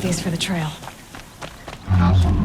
riskiest for the trail. Awesome.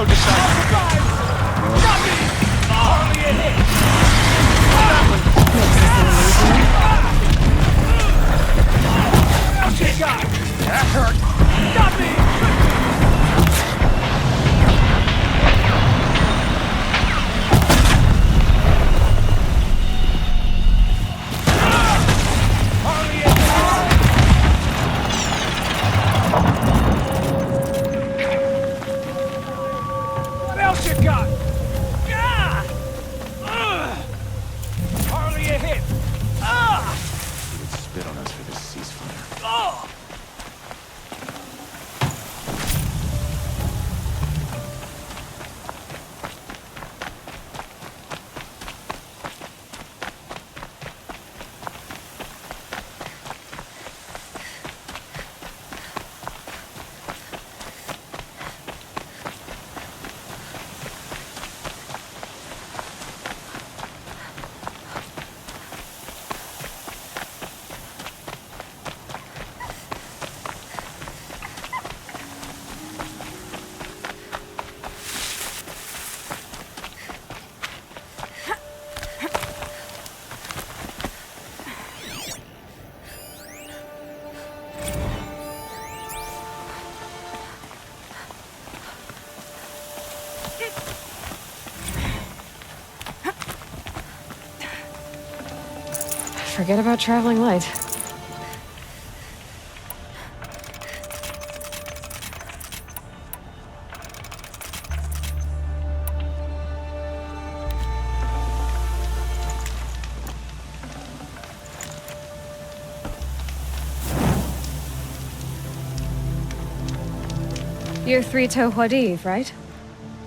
so decisive. Got me! Hardly a hit! Out you got! That hurt. Got me! Hardly a hit! What else you got? Hardly a hit! He would spit on us for this ceasefire. Oh! Forget about traveling light. You're Three-Toe Huadiv, right?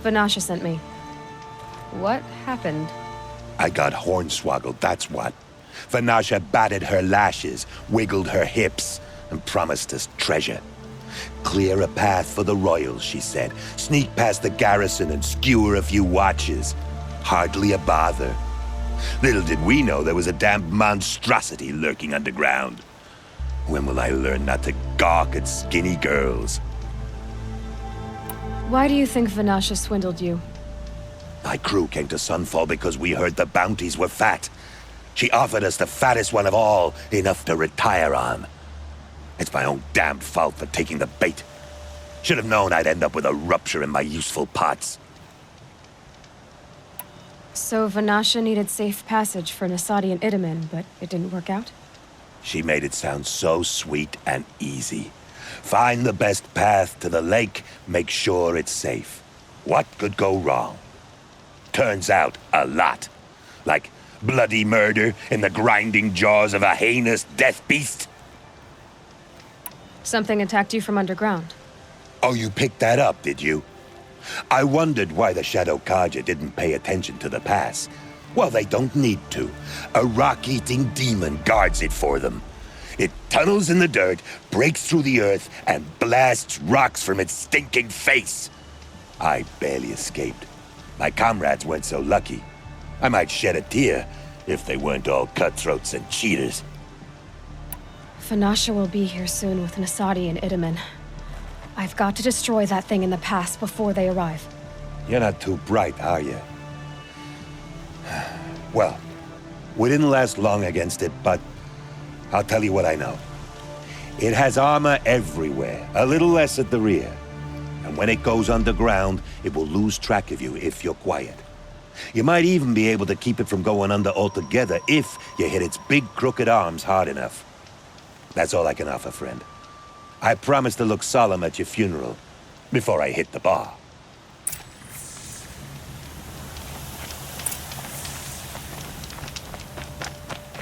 Vanasha sent me. What happened? I got hornswoggled, that's what. Vanasha batted her lashes, wiggled her hips, and promised us treasure. Clear a path for the royals, she said. Sneak past the garrison and skewer a few watches. Hardly a bother. Little did we know there was a damned monstrosity lurking underground. When will I learn not to gawk at skinny girls? Why do you think Vanasha swindled you? My crew came to Sunfall because we heard the bounties were fat. She offered us the fattest one of all, enough to retire on. It's my own damned fault for taking the bait. Should have known I'd end up with a rupture in my useful parts. So Vanasha needed safe passage for Nasadi and Itamen, but it didn't work out? She made it sound so sweet and easy. Find the best path to the lake, make sure it's safe. What could go wrong? Turns out, a lot. Like bloody murder in the grinding jaws of a heinous death beast. Something attacked you from underground. Oh, you picked that up, did you? I wondered why the Shadow Kaja didn't pay attention to the pass. Well, they don't need to. A rock-eating demon guards it for them. It tunnels in the dirt, breaks through the earth, and blasts rocks from its stinking face. I barely escaped. My comrades weren't so lucky. I might shed a tear if they weren't all cutthroats and cheaters. Vanasha will be here soon with Nasadi and Itamen. I've got to destroy that thing in the pass before they arrive. You're not too bright, are you? Well, we didn't last long against it, but I'll tell you what I know. It has armor everywhere, a little less at the rear. And when it goes underground, it will lose track of you if you're quiet. You might even be able to keep it from going under altogether if you hit its big crooked arms hard enough. That's all I can offer, friend. I promise to look solemn at your funeral before I hit the bar.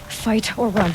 Fight or run.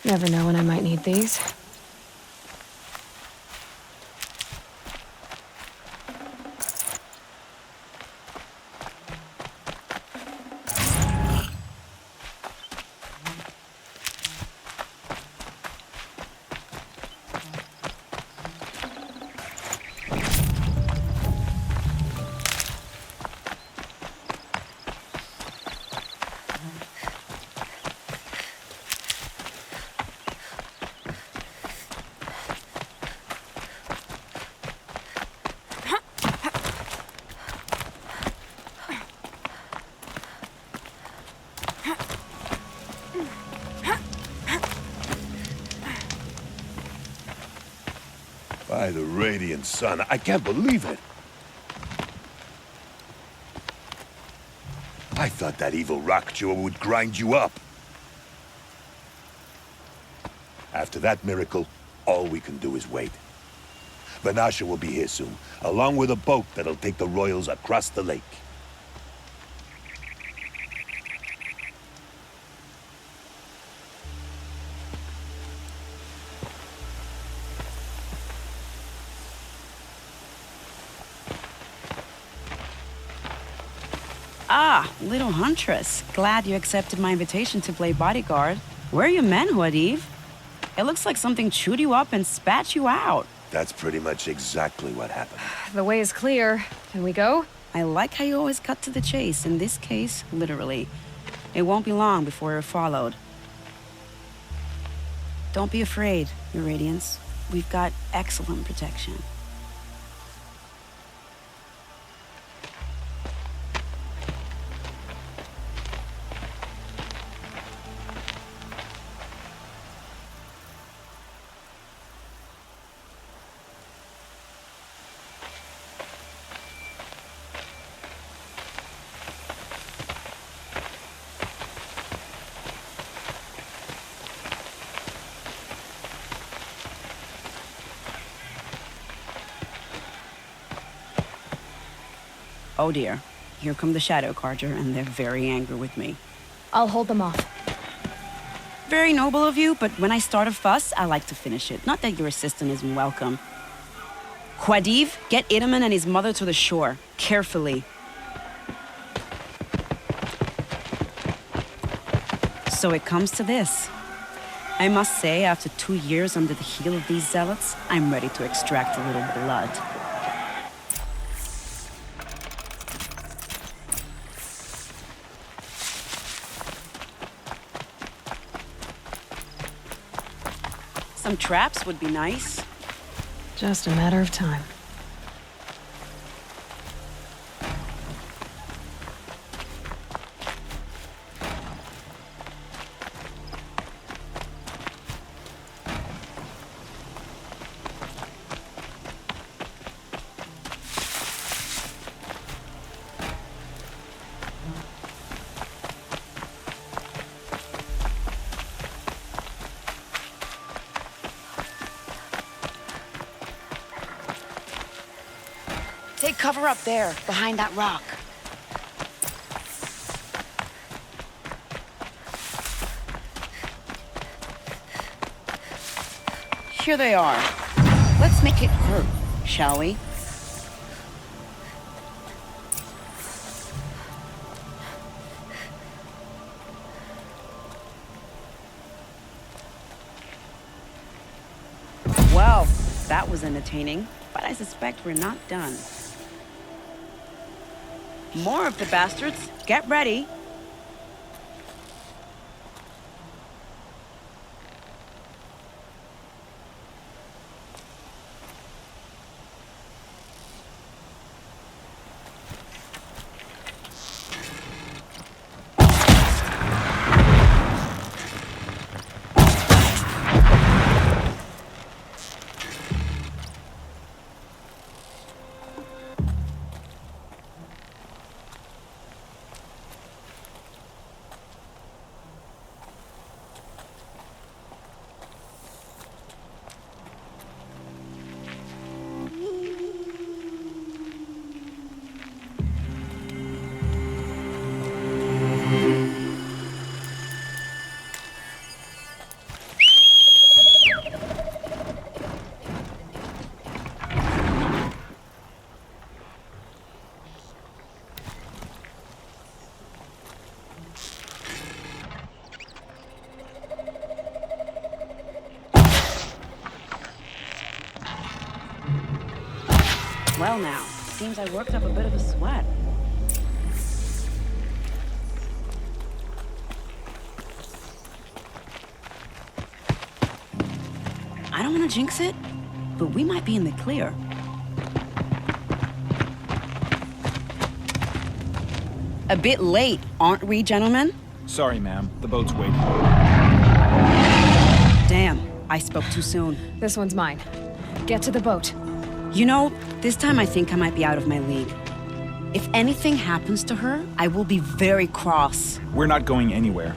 Never know when I might need these. By the radiant sun, I can't believe it. I thought that evil rock jaw would grind you up. After that miracle, all we can do is wait. Vanasha will be here soon, along with a boat that'll take the royals across the lake. Ah, little huntress. Glad you accepted my invitation to play bodyguard. Where are your manhood, Eve? It looks like something chewed you up and spat you out. That's pretty much exactly what happened. The way is clear. Can we go? I like how you always cut to the chase. In this case, literally. It won't be long before we're followed. Don't be afraid, Your Radiance. We've got excellent protection. Oh dear, here come the Shadow Carter, and they're very angry with me. I'll hold them off. Very noble of you, but when I start a fuss, I like to finish it. Not that your assistant isn't welcome. Khwadiv, get Itaman and his mother to the shore. Carefully. So it comes to this. I must say, after 2 years under the heel of these zealots, I'm ready to extract a little blood. Some traps would be nice. Just a matter of time. Take cover up there, behind that rock. Here they are. Let's make it hurt, shall we? Well, that was entertaining, but I suspect we're not done. More of the bastards. Get ready. well now. Seems I worked up a bit of a sweat. I don't want to jinx it, but we might be in the clear. A bit late, aren't we, gentlemen? Sorry, ma'am. The boat's waiting. Damn, I spoke too soon. This one's mine. Get to the boat. You know, this time I think I might be out of my league. If anything happens to her, I will be very cross. We're not going anywhere.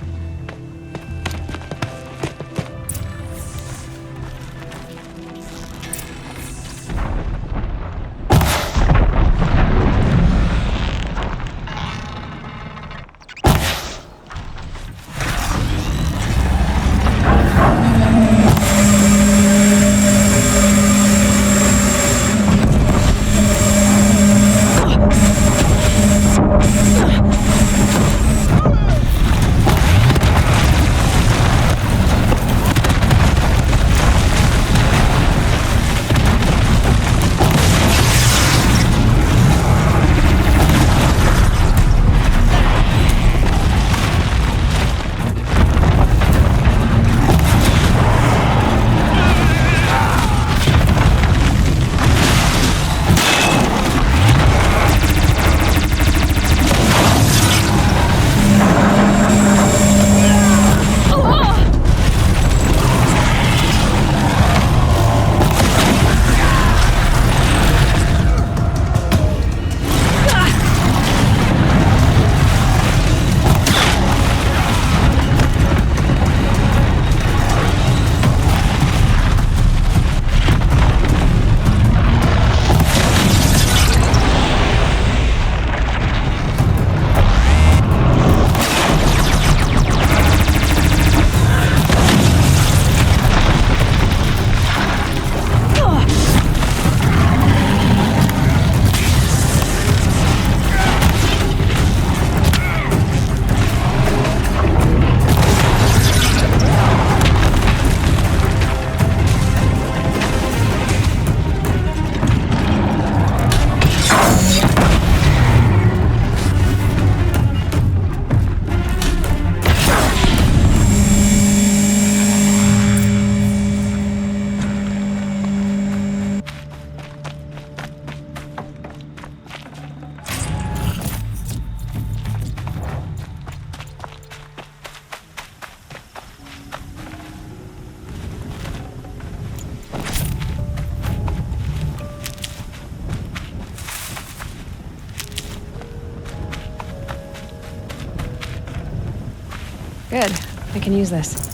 Good. I can use this.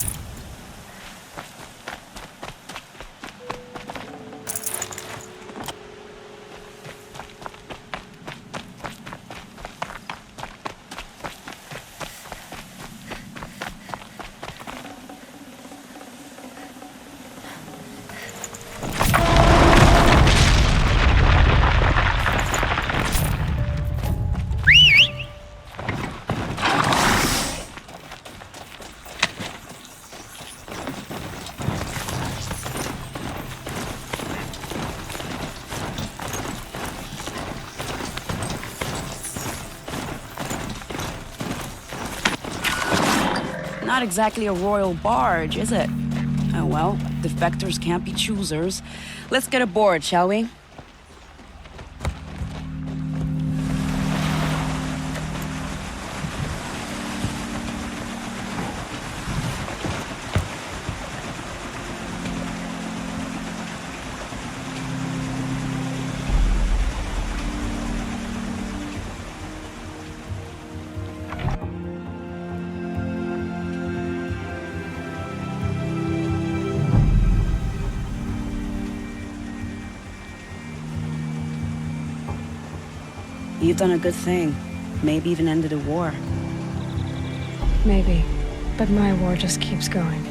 Not exactly a royal barge, is it? Oh well, defectors can't be choosers. Let's get aboard, shall we? You've done a good thing. Maybe even ended a war. Maybe. But my war just keeps going.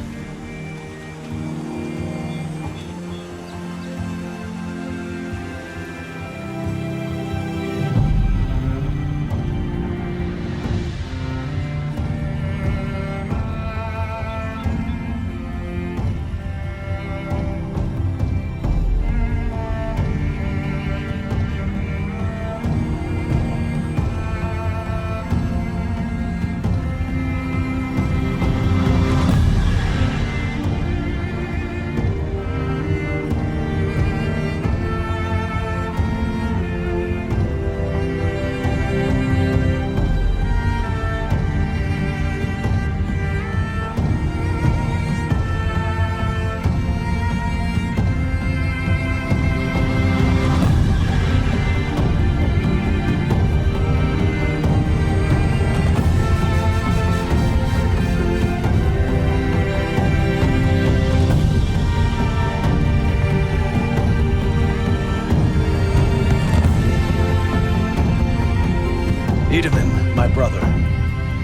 my brother,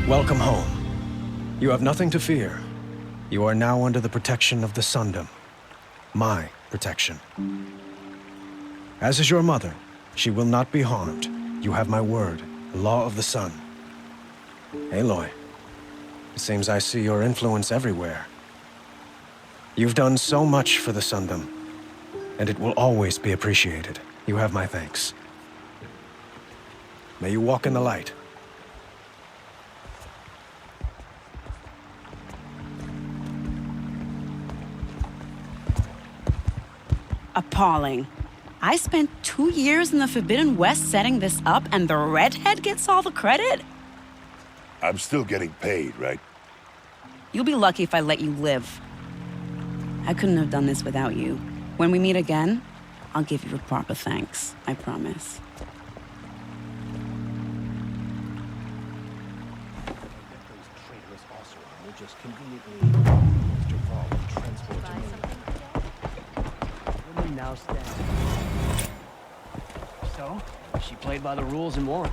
welcome home. You have nothing to fear. You are now under the protection of the Sundom. My protection. As is your mother, she will not be harmed. You have my word, the law of the sun. Aloy, it seems I see your influence everywhere. You've done so much for the Sundom, and it will always be appreciated. You have my thanks. May you walk in the light. Appalling. I spent 2 years in the Forbidden West setting this up, and the redhead gets all the credit? I'm still getting paid, right? You'll be lucky if I let you live. I couldn't have done this without you. When we meet again, I'll give you a proper thanks. I promise. Now stand. So, she played by the rules and won.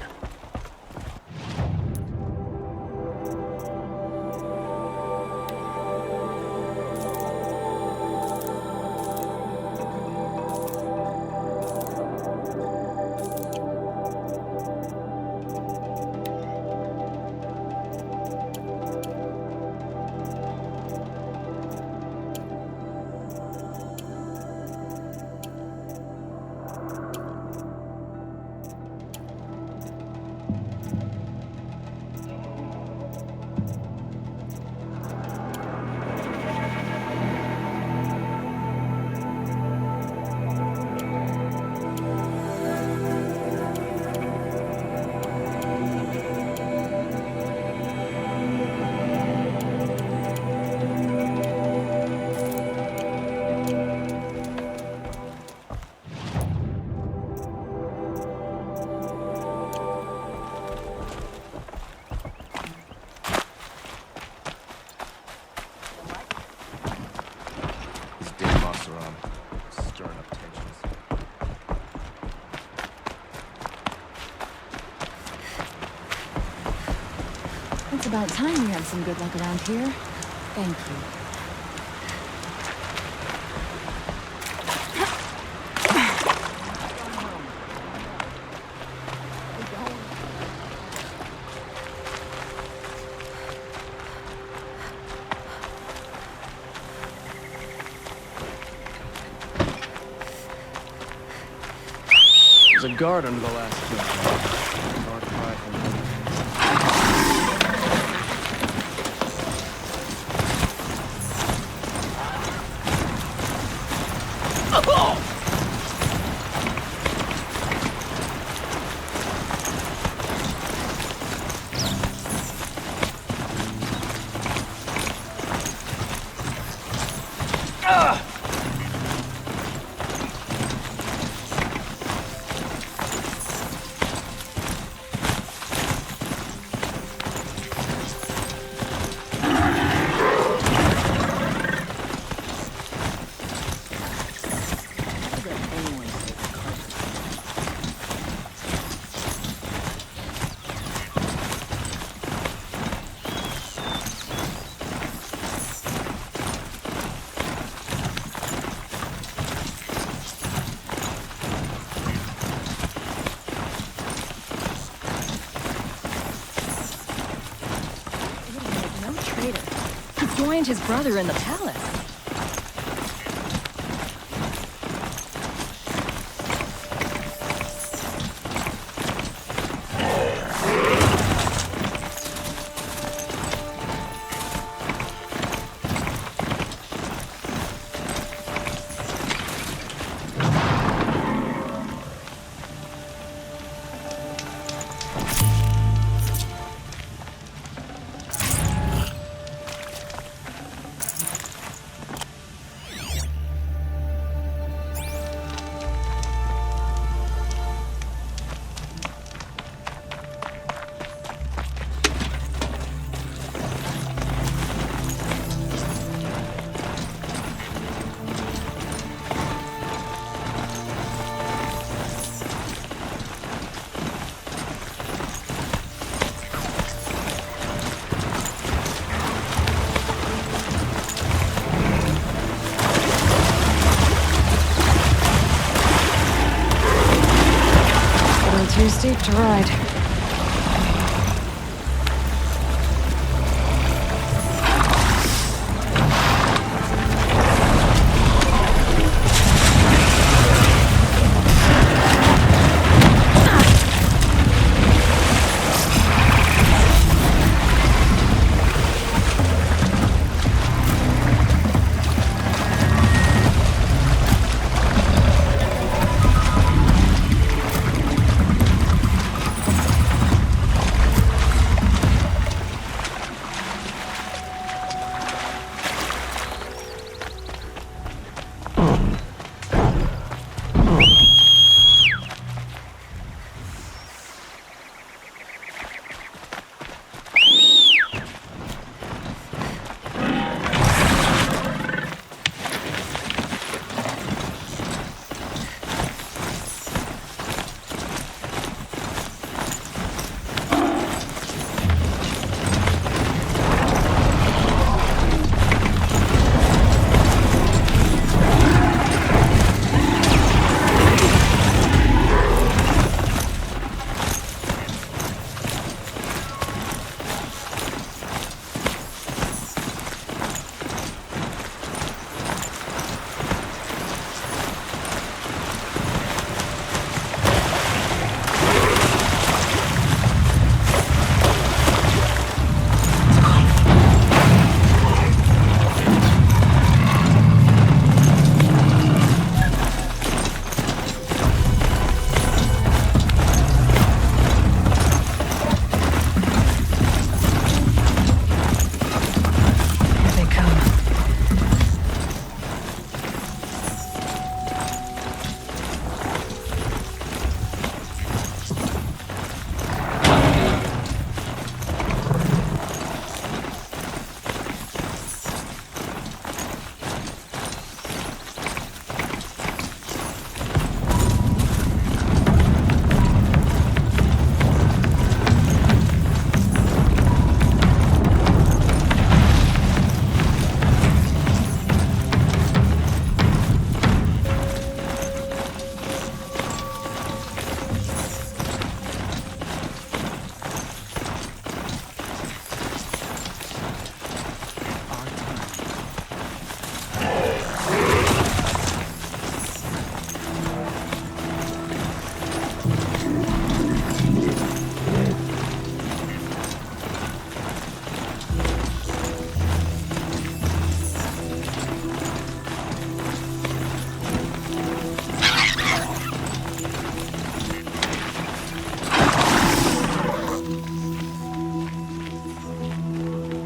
It's about time we had some good luck around here. Thank you. There's a guard under the last kill. Dark rifle. Joined his brother in the palace. ship to ride.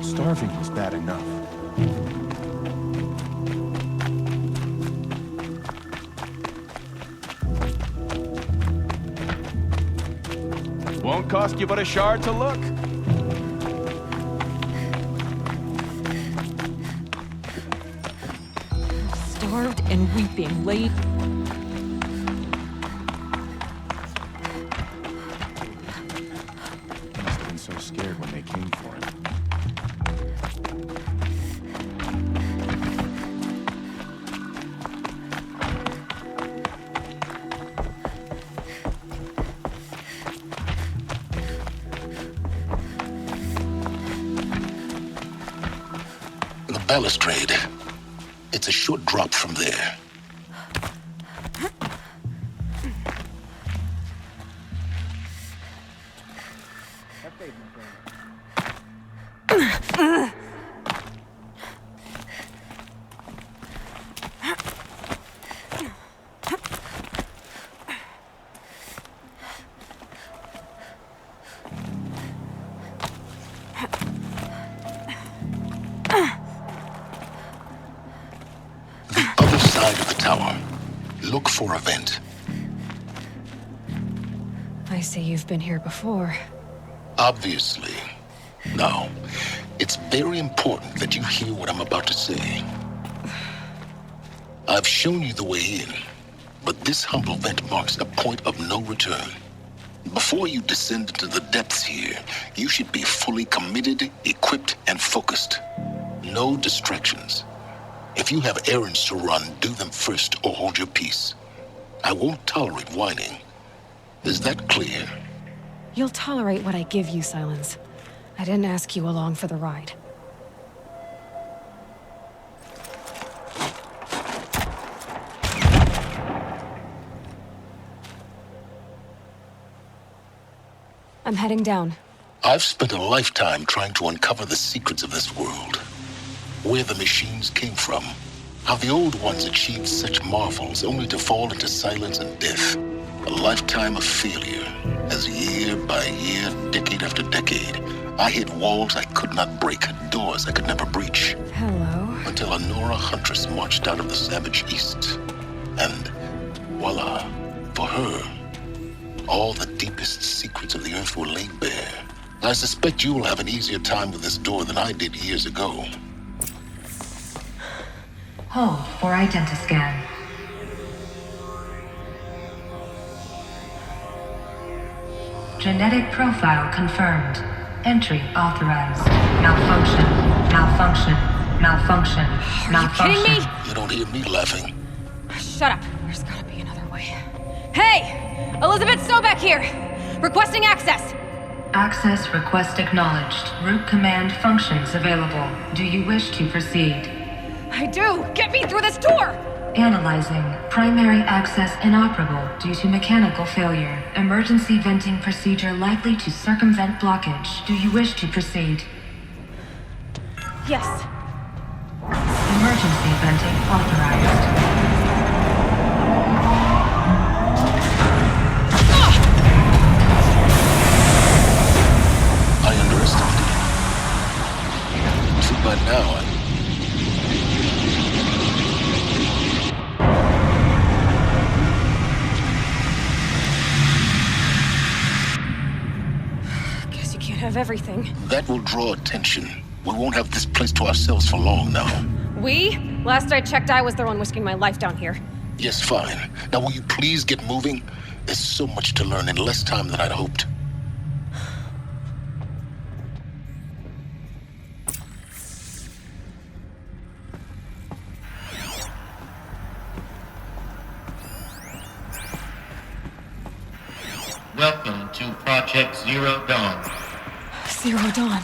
Starving was bad enough. Won't cost you but a shard to look. Starved and weeping, late. Must have been so scared when they came for him. Balustrade. It's a short drop from there. Look for a vent. I see you've been here before. Obviously. Now, it's very important that you hear what I'm about to say. I've shown you the way in, but this humble vent marks a point of no return. Before you descend into the depths here, you should be fully committed, equipped, and focused. No distractions. If you have errands to run, do them first or hold your peace. I won't tolerate whining. Is that clear? You'll tolerate what I give you, Silence. I didn't ask you along for the ride. I'm heading down. I've spent a lifetime trying to uncover the secrets of this world. Where the machines came from. How the old ones achieved such marvels only to fall into silence and death. A lifetime of failure, as year by year, decade after decade, I hit walls I could not break, doors I could never breach. Hello. Until a Nora huntress marched out of the savage east. And voila, for her, all the deepest secrets of the earth were laid bare. I suspect you will have an easier time with this door than I did years ago. Hold for identiscan. Genetic profile confirmed. Entry authorized. Malfunction. Malfunction. Malfunction. Malfunction. Are you kidding me? You don't hear me laughing. Shut up. There's gotta be another way. Hey! Elizabeth Sobeck here! Requesting access! Access request acknowledged. Root command functions available. Do you wish to proceed? I do! Get me through this door! Analyzing. Primary access inoperable due to mechanical failure. Emergency venting procedure likely to circumvent blockage. Do you wish to proceed? Yes. Emergency venting authorized. I underestimated you. See, by now, Guess you can't have everything. that will draw attention. We won't have this place to ourselves for long now. We? Last I checked, I was the one risking my life down here. Yes, fine. Now will you please get moving? There's so much to learn in less time than I'd hoped. Welcome to Project Zero Dawn. Zero Dawn.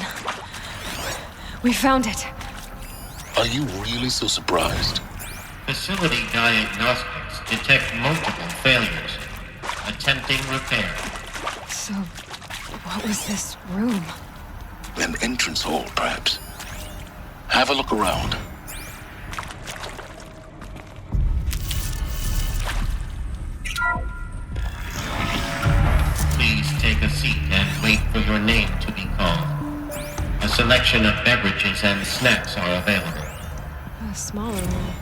We found it. Are you really so surprised? Facility diagnostics detect multiple failures. Attempting repair. So, what was this room? An entrance hall, perhaps. Have a look around. Please take a seat and wait for your name to be called. A selection of beverages and snacks are available. A smaller room.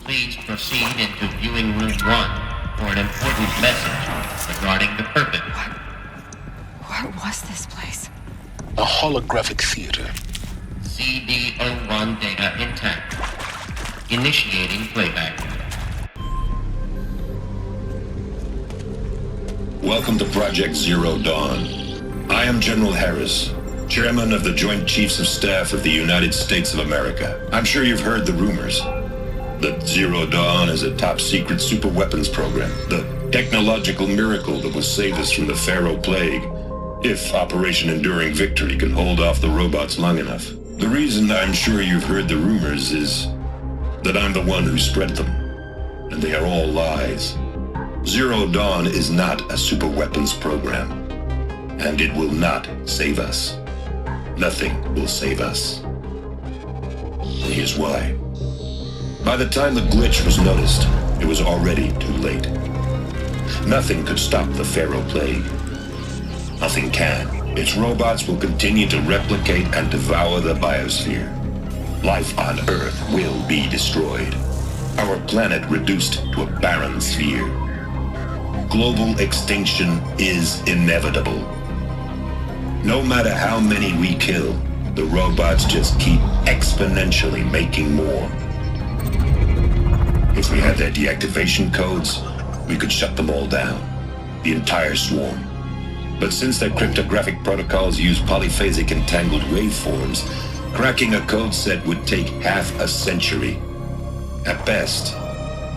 Please proceed into viewing room 1 for an important message regarding the purpose. What was this place? A holographic theater. CD01 data intact. Initiating playback. Welcome to Project Zero Dawn. I am General Harris, Chairman of the Joint Chiefs of Staff of the United States of America. I'm sure you've heard the rumors. That Zero Dawn is a top-secret superweapons program, the technological miracle that will save us from the Pharaoh Plague, if Operation Enduring Victory can hold off the robots long enough. The reason I'm sure you've heard the rumors is that I'm the one who spread them, and they are all lies. Zero Dawn is not a superweapons program, and it will not save us. Nothing will save us. And here's why. By the time the glitch was noticed, it was already too late. Nothing could stop the Pharaoh Plague. Nothing can. Its robots will continue to replicate and devour the biosphere. Life on Earth will be destroyed. Our planet reduced to a barren sphere. Global extinction is inevitable. No matter how many we kill, The robots just keep exponentially making more. If we had their deactivation codes, we could shut them all down. The entire swarm. But since their cryptographic protocols use polyphasic entangled waveforms, cracking a code set would take half a century. At best,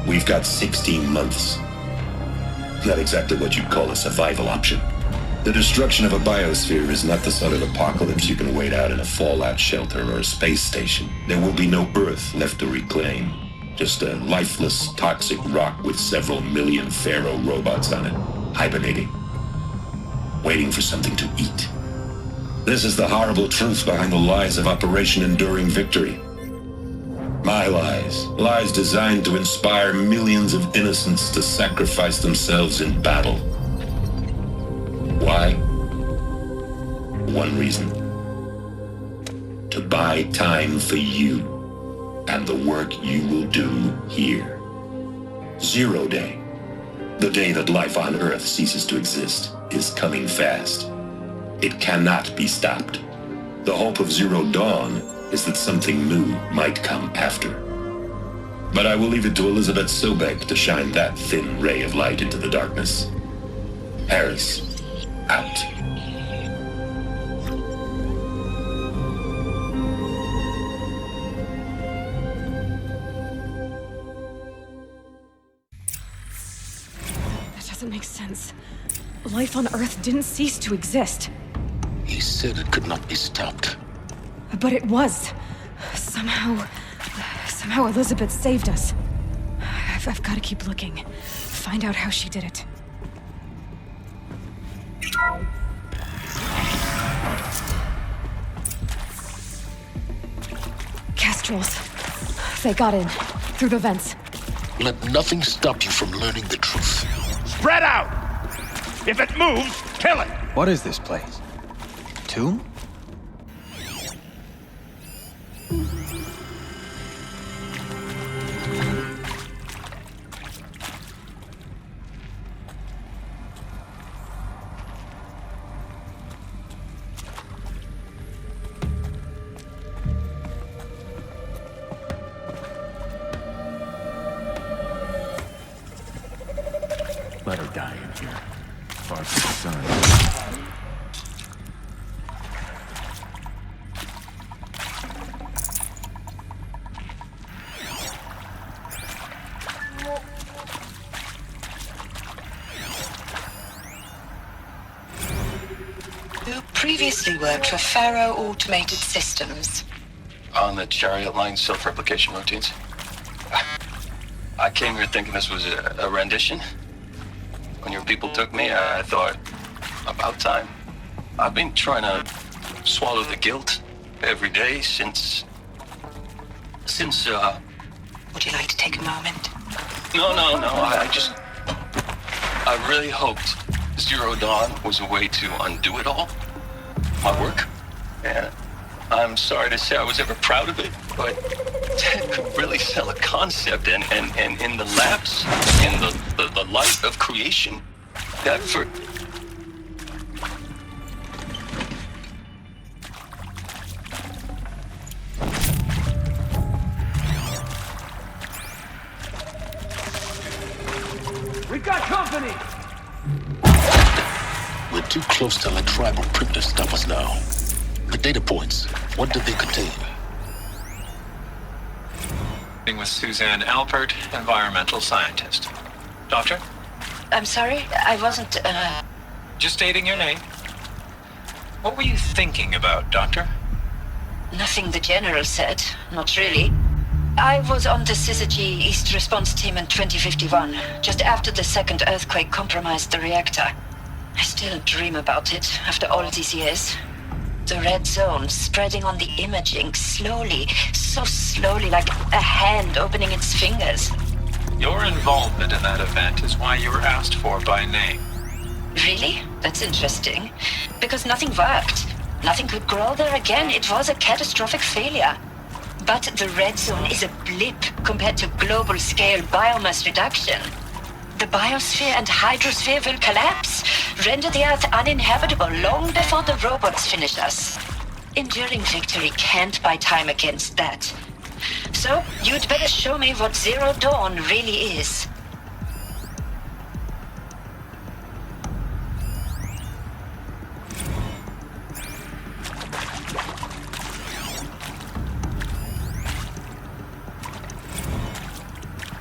we've got 16 months. Not exactly what you'd call a survival option. The destruction of a biosphere is not the sort of apocalypse you can wait out in a fallout shelter or a space station. There will be no Earth left to reclaim. Just a lifeless, toxic rock with several million Pharaoh robots on it, hibernating, waiting for something to eat. This is the horrible truth behind the lies of Operation Enduring Victory. My lies. Lies designed to inspire millions of innocents to sacrifice themselves in battle. Why? One reason. To buy time for you and the work you will do here. 0 Day. The day that life on Earth ceases to exist is coming fast. It cannot be stopped. The hope of Zero Dawn is that something new might come after. But I will leave it to Elizabeth Sobek to shine that thin ray of light into the darkness. Harris, out. That doesn't make sense. Life on Earth didn't cease to exist. He said it could not be stopped. But it was. Somehow Elizabeth saved us. I've got to keep looking. Find out how she did it. Kestrels. They got in. Through the vents. Let nothing stop you from learning the truth. Spread out! If it moves, kill it! What is this place? Tomb? Let her die in here. Far from the sun. Who previously worked for Pharaoh Automated Systems. On the Chariot Line self-replication routines. I came here thinking this was a rendition. When your people took me, I thought, about time. I've been trying to swallow the guilt every day since... Would you like to take a moment? No, I really hoped Zero Dawn was a way to undo it all. My work. And I'm sorry to say I was ever proud of it, but Ted could really sell a concept, and in the labs, in the light of creation, that for... We've got company! We're too close to the tribal crypt to stop us now. The data points, what did they contain? With Suzanne Alpert, environmental scientist. Doctor? I'm sorry, I wasn't, Just stating your name. What were you thinking about, Doctor? Nothing the General said, not really. I was on the Syzygy East Response Team in 2051, just after the second earthquake compromised the reactor. I still dream about it, after all these years. The red zone spreading on the imaging, slowly, so slowly, like a hand opening its fingers. Your involvement in that event is why you were asked for by name. Really? That's interesting. Because nothing worked. Nothing could grow there again. It was a catastrophic failure. But the red zone is a blip compared to global-scale biomass reduction. The biosphere and hydrosphere will collapse, render the Earth uninhabitable long before the robots finish us. Enduring victory can't buy time against that. So, you'd better show me what Zero Dawn really is.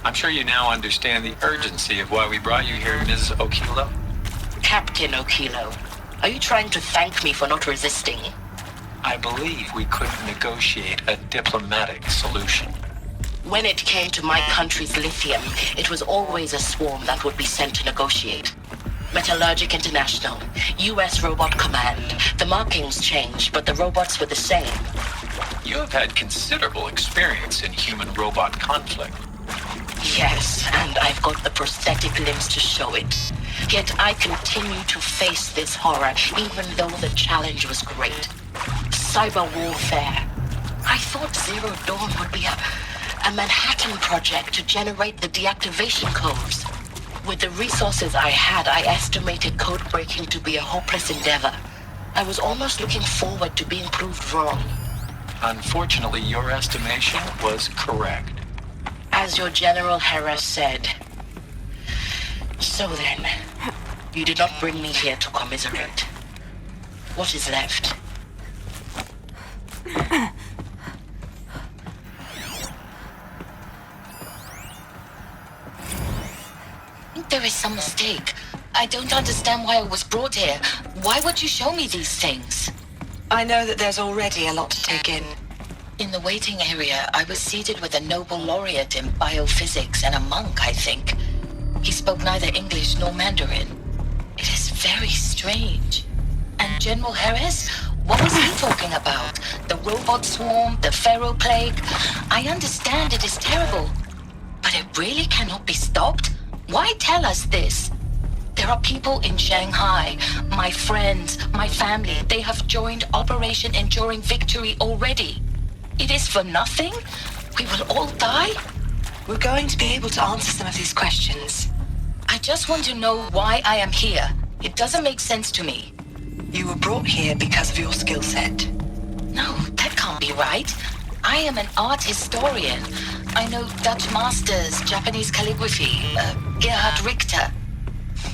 I'm sure you now understand the urgency of why we brought you here, Ms. Okilo. Captain Okilo, are you trying to thank me for not resisting? I believe we couldn't negotiate a diplomatic solution. When it came to my country's lithium, it was always a swarm that would be sent to negotiate. Metallurgic International, US Robot Command. The markings changed, but the robots were the same. You have had considerable experience in human-robot conflict. Yes, and I've got the prosthetic limbs to show it. Yet I continue to face this horror, even though the challenge was great. Cyber warfare. I thought Zero Dawn would be a Manhattan project to generate the deactivation codes. With the resources I had, I estimated code breaking to be a hopeless endeavor. I was almost looking forward to being proved wrong. Unfortunately, your estimation was correct. As your General Harris said. So then, you did not bring me here to commiserate. What is left? I think there is some mistake. I don't understand why I was brought here. Why would you show me these things? I know that there's already a lot to take in. In the waiting area, I was seated with a Nobel laureate in biophysics and a monk, I think. He spoke neither English nor Mandarin. It is very strange. And General Harris? What was he talking about? The robot swarm, the Pharaoh plague? I understand it is terrible. But it really cannot be stopped? Why tell us this? There are people in Shanghai, my friends, my family. They have joined Operation Enduring Victory already. It is for nothing? We will all die? We're going to be able to answer some of these questions. I just want to know why I am here. It doesn't make sense to me. You were brought here because of your skill set. No, that can't be right. I am an art historian. I know Dutch masters, Japanese calligraphy, Gerhard Richter.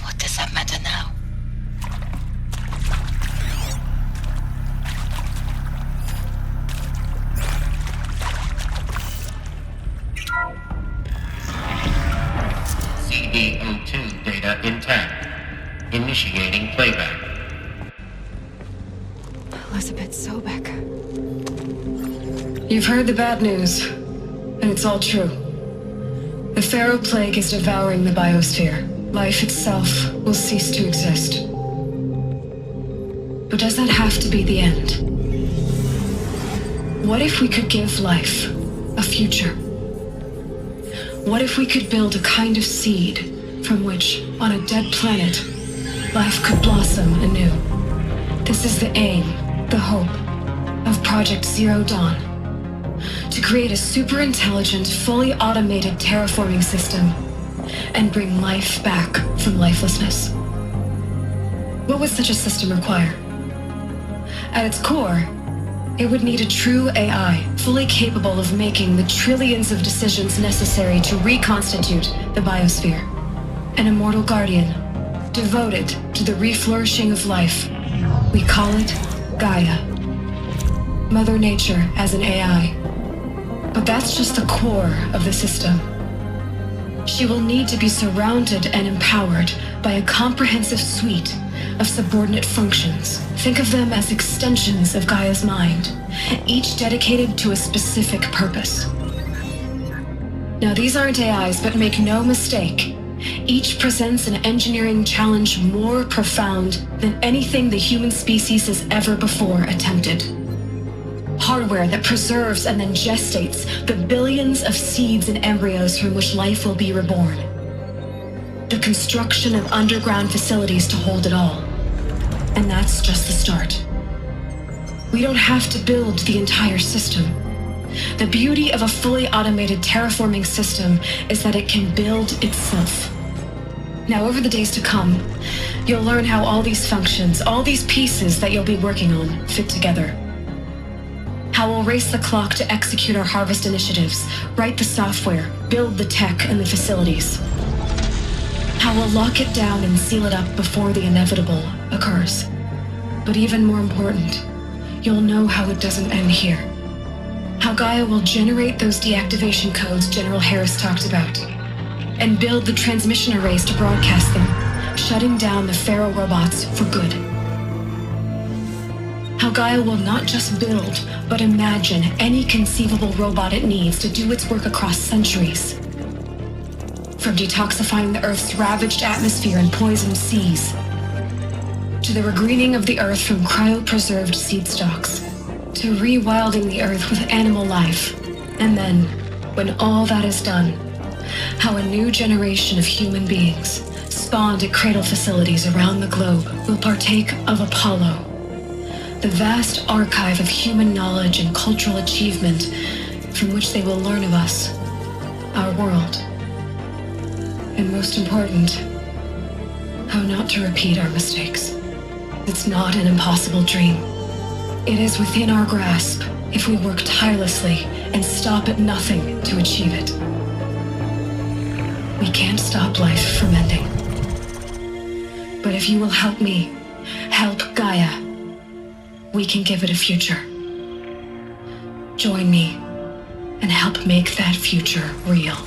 What does that matter now? CD02 data intact. Initiating playback. Elizabeth Sobek. You've heard the bad news, and it's all true. The Pharaoh plague is devouring the biosphere. Life itself will cease to exist. But does that have to be the end? What if we could give life a future? What if we could build a kind of seed from which, on a dead planet, life could blossom anew? This is the aim, the hope, of Project Zero Dawn. To create a super-intelligent, fully automated terraforming system and bring life back from lifelessness. What would such a system require? At its core, it would need a true AI, fully capable of making the trillions of decisions necessary to reconstitute the biosphere. An immortal guardian, devoted to the reflourishing of life. We call it Gaia. Mother Nature as an AI. But that's just the core of the system. She will need to be surrounded and empowered by a comprehensive suite of subordinate functions. Think of them as extensions of Gaia's mind, each dedicated to a specific purpose. Now, these aren't AIs, but make no mistake, each presents an engineering challenge more profound than anything the human species has ever before attempted. Hardware that preserves and then gestates the billions of seeds and embryos from which life will be reborn. The construction of underground facilities to hold it all. And that's just the start. We don't have to build the entire system. The beauty of a fully automated terraforming system is that it can build itself. Now, over the days to come, you'll learn how all these functions, all these pieces that you'll be working on, fit together. How we'll race the clock to execute our harvest initiatives, write the software, build the tech and the facilities. How we'll lock it down and seal it up before the inevitable occurs. But even more important, you'll know how it doesn't end here. How Gaia will generate those deactivation codes General Harris talked about, and build the transmission arrays to broadcast them, shutting down the Pharaoh robots for good. How Gaia will not just build, but imagine any conceivable robot it needs to do its work across centuries. From detoxifying the Earth's ravaged atmosphere and poisoned seas, to the regreening of the Earth from cryopreserved seed stalks, to rewilding the Earth with animal life. And then, when all that is done, how a new generation of human beings, spawned at cradle facilities around the globe, will partake of Apollo, the vast archive of human knowledge and cultural achievement from which they will learn of us, our world. And most important, how not to repeat our mistakes. It's not an impossible dream. It is within our grasp if we work tirelessly and stop at nothing to achieve it. We can't stop life from ending. But if you will help me, help Gaia, we can give it a future. Join me and help make that future real.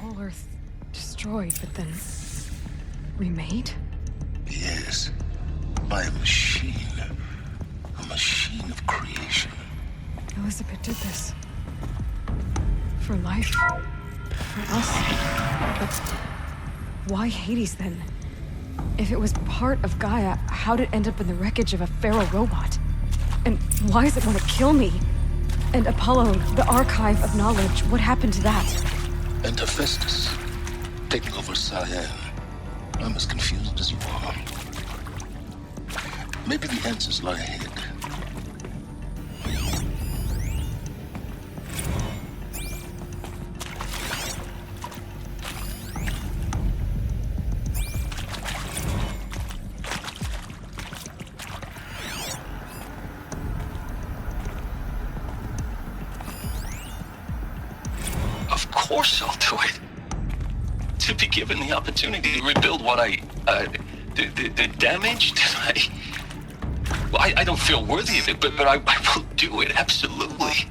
Whole Earth destroyed, but then remade? Yes, by a machine. A machine of creation. Elizabeth did this. For life. For us. But why Hades then? If it was part of Gaia, how'd it end up in the wreckage of a Pharaoh robot? And why does it want to kill me? And Apollo, the archive of knowledge, what happened to that? And Hephaestus, taking over Cyan. I'm as confused as you are. Maybe the answers lie ahead. Of course I'll do it. To be given the opportunity to rebuild what the damage that I don't feel worthy of it, but I will do it, absolutely.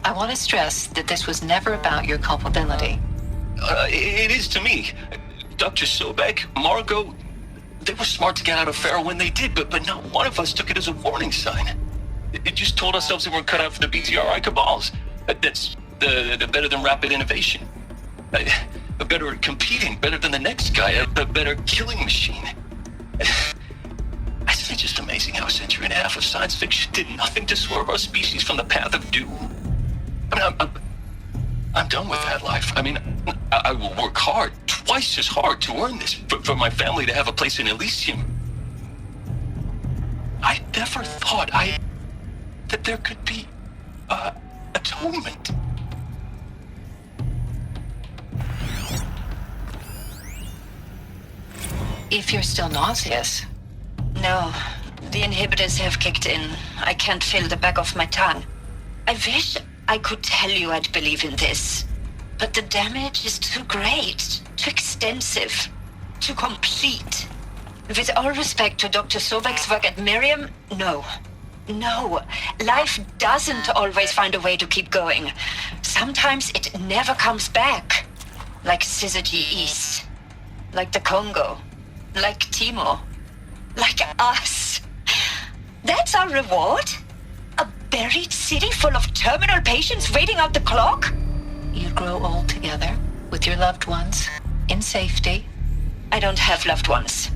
I want to stress that this was never about your culpability. It is to me. Dr. Sobek, Margot, they were smart to get out of Pharaoh when they did, but not one of us took it as a warning sign. It just told ourselves that we're cut out for the BTRI cabals. That's the better than rapid innovation. Better at competing, better than the next guy, a better killing machine. Isn't it just amazing how a century and a half of science fiction did nothing to swerve our species from the path of doom? I mean, I'm done with that life. I mean, I will work hard, twice as hard to earn this, for my family to have a place in Elysium. I never thought that there could be atonement. If you're still nauseous. No, the inhibitors have kicked in. I can't feel the back of my tongue. I wish I could tell you I'd believe in this. But the damage is too great, too extensive, too complete. With all respect to Dr. Sobek's work at Miriam, no. No, life doesn't always find a way to keep going. Sometimes it never comes back. Like Syzygy East. Like the Congo. Like Timo. Like us. That's our reward? A buried city full of terminal patients waiting out the clock? You'd grow old together, with your loved ones, in safety. I don't have loved ones.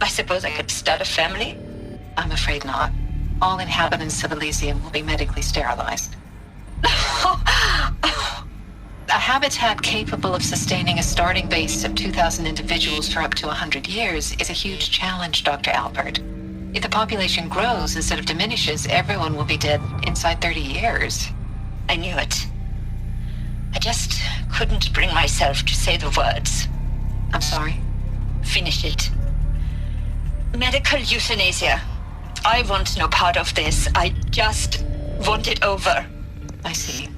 I suppose I could start a family? I'm afraid not. All inhabitants of Elysium will be medically sterilized. A habitat capable of sustaining a starting base of 2,000 individuals for up to 100 years is a huge challenge, Dr. Albert. If the population grows instead of diminishes, everyone will be dead inside 30 years. I knew it. I just couldn't bring myself to say the words. I'm sorry. Finish it. Medical euthanasia. I want no part of this. I just want it over. I see.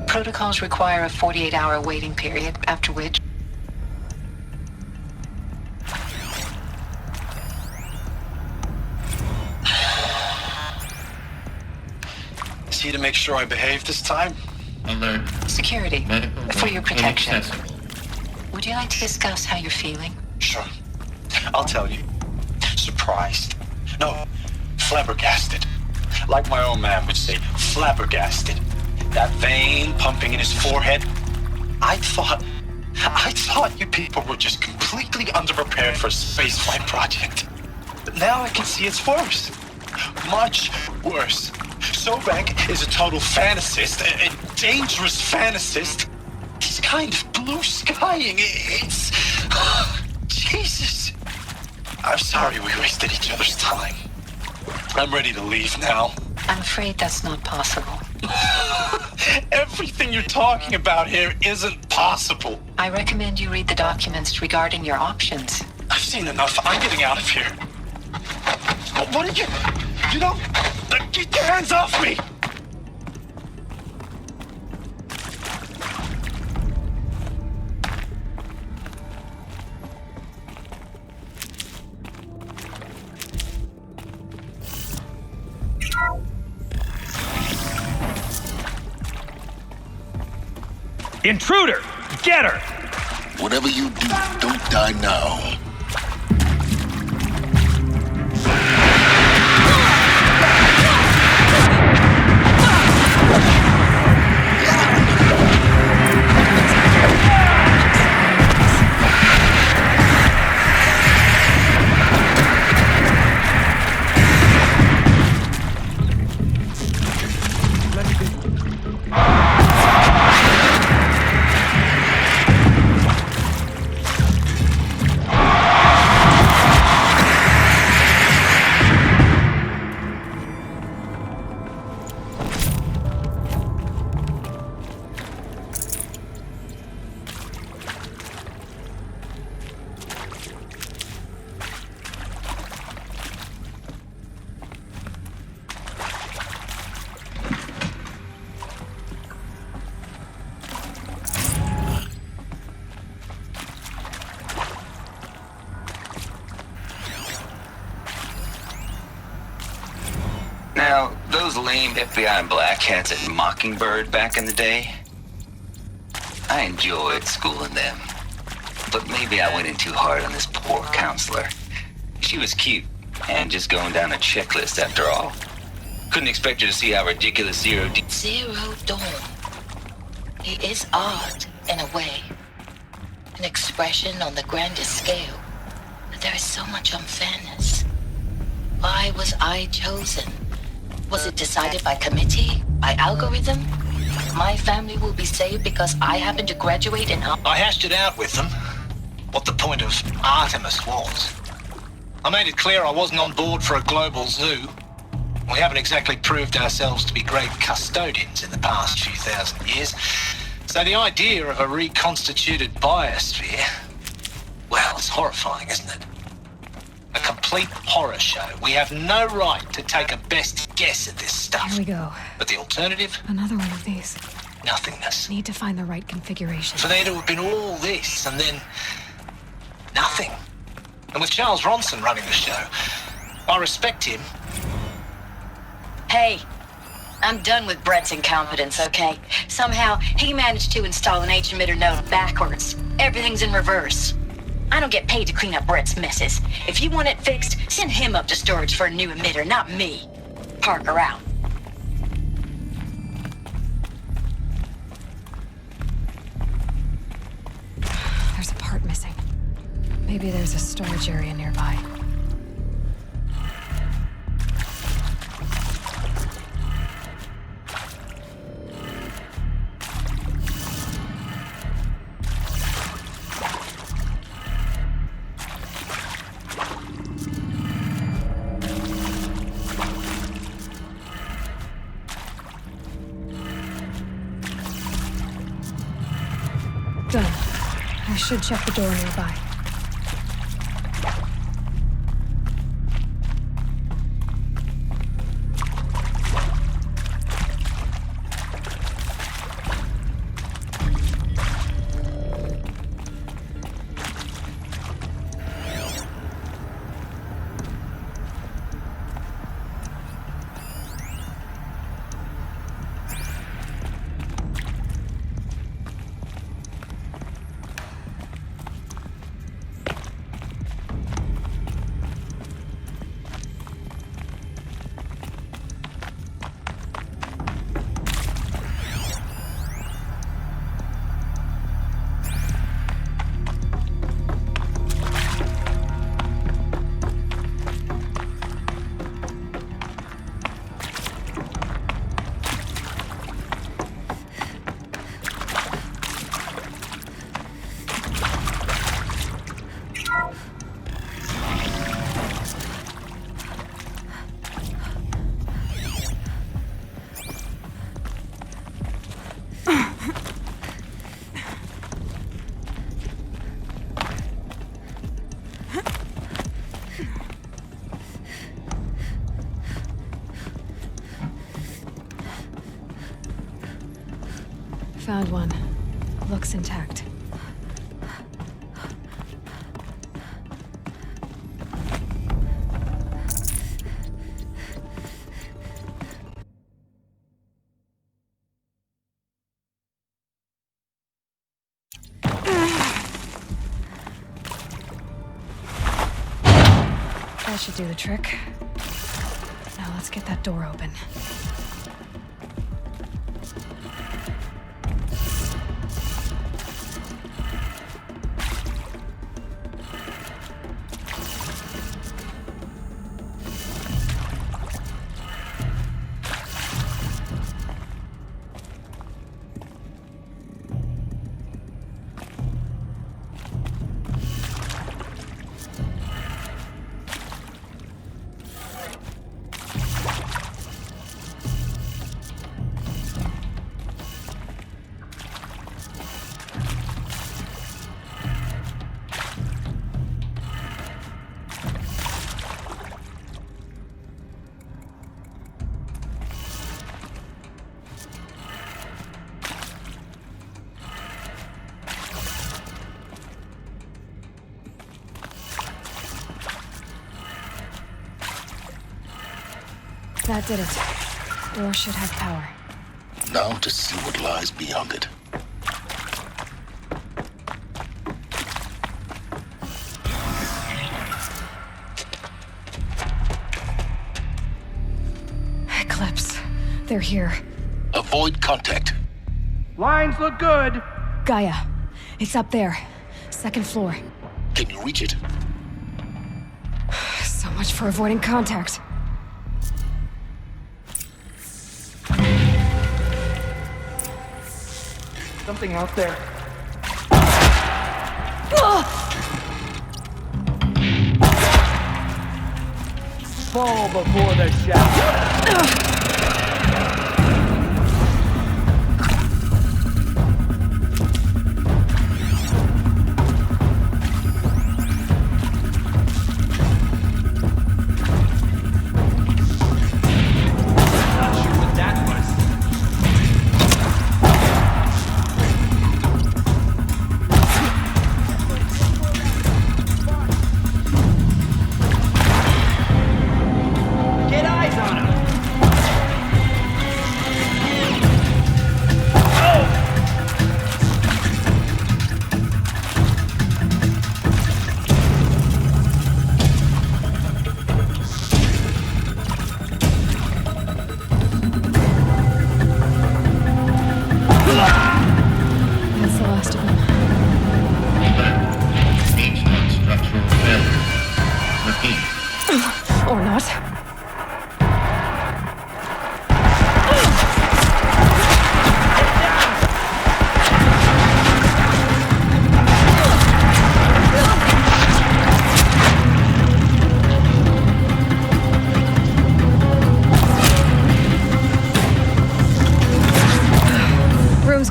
Protocols require a 48-hour waiting period, after which... Is he to make sure I behave this time? Alert. Security. Medical For your protection. inaccessible. Would you like to discuss how you're feeling? Sure. I'll tell you. Surprised. No, flabbergasted. Like my old man would say, flabbergasted. That vein pumping in his forehead. I thought you people were just completely underprepared for a spaceflight project. But now I can see it's worse. Much worse. Sobek is a total fantasist, a dangerous fantasist. He's kind of blue skying. It's... Jesus. I'm sorry we wasted each other's time. I'm ready to leave now. I'm afraid that's not possible. Everything you're talking about here isn't possible. I recommend you read the documents regarding your options. I've seen enough. I'm getting out of here. What did you... You know... Get your hands off me! Intruder! Get her! Whatever you do, don't die now. Now, those lame FBI black hats at Mockingbird back in the day, I enjoyed schooling them. But maybe I went in too hard on this poor counselor. She was cute, and just going down a checklist after all. Couldn't expect her to see how ridiculous Zero Dawn. It is art, in a way. An expression on the grandest scale. But there is so much unfairness. Why was I chosen? Was it decided by committee? By algorithm? My family will be saved because I happen to graduate in art. I hashed it out with them. What the point of Artemis was. I made it clear I wasn't on board for a global zoo. We haven't exactly proved ourselves to be great custodians in the past few thousand years. So the idea of a reconstituted biosphere, well, it's horrifying, isn't it? A complete horror show. We have no right to take a best guess at this stuff. Here we go. But the alternative? Another one of these. Nothingness. Need to find the right configuration. For there to have been all this, and then... nothing. And with Charles Ronson running the show, I respect him. Hey, I'm done with Brett's incompetence, okay? Somehow, he managed to install an H-emitter node backwards. Everything's in reverse. I don't get paid to clean up Brett's messes. If you want it fixed, send him up to storage for a new emitter, not me. Parker out. There's a part missing. Maybe there's a storage area nearby. Done. I should check the door nearby. Found one. Looks intact. That should do the trick. Now let's get that door open. That did it. Door should have power. Now to see what lies beyond it. Eclipse. They're here. Avoid contact. Lines look good. Gaia. It's up there. Second floor. Can you reach it? So much for avoiding contact. Something out there. Fall before the shadow.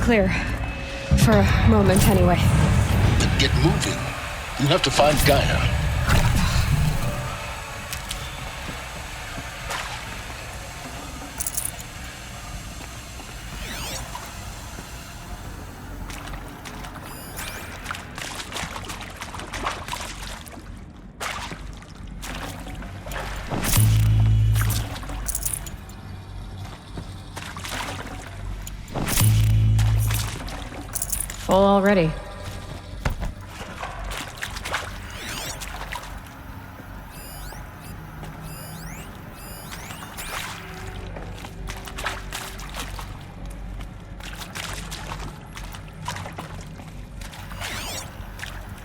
Clear. For a moment, anyway. Then get moving. You have to find Gaia. Full already.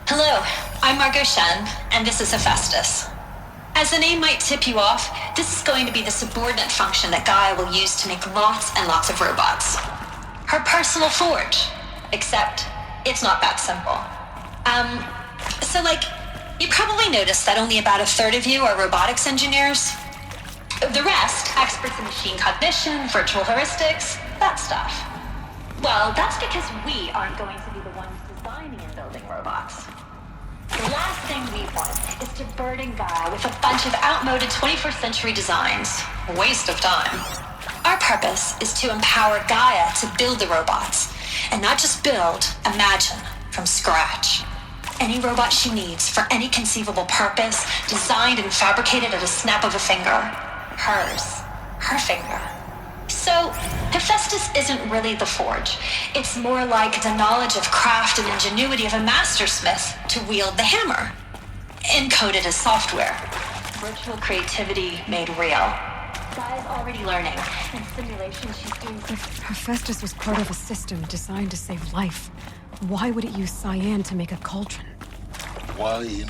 Hello, I'm Margot Shen, and this is Hephaestus. As the name might tip you off, this is going to be the subordinate function that Gaia will use to make lots and lots of robots. Her personal forge. Except, it's not that simple. You probably noticed that only about a third of you are robotics engineers. The rest, experts in machine cognition, virtual heuristics, that stuff. Well, that's because we aren't going to be the ones designing and building robots. The last thing we want is to burden Gaia with a bunch of outmoded 21st century designs. A waste of time. Our purpose is to empower Gaia to build the robots, And not just build, imagine, from scratch. Any robot she needs, for any conceivable purpose, designed and fabricated at a snap of a finger. Hers. Her finger. So, Hephaestus isn't really the forge. It's more like the knowledge of craft and ingenuity of a mastersmith to wield the hammer. Encoded as software. Virtual creativity made real. Gaia's already learning, and simulations she's doing... If Hephaestus was part of a system designed to save life, why would it use cyan to make a cauldron? Why indeed?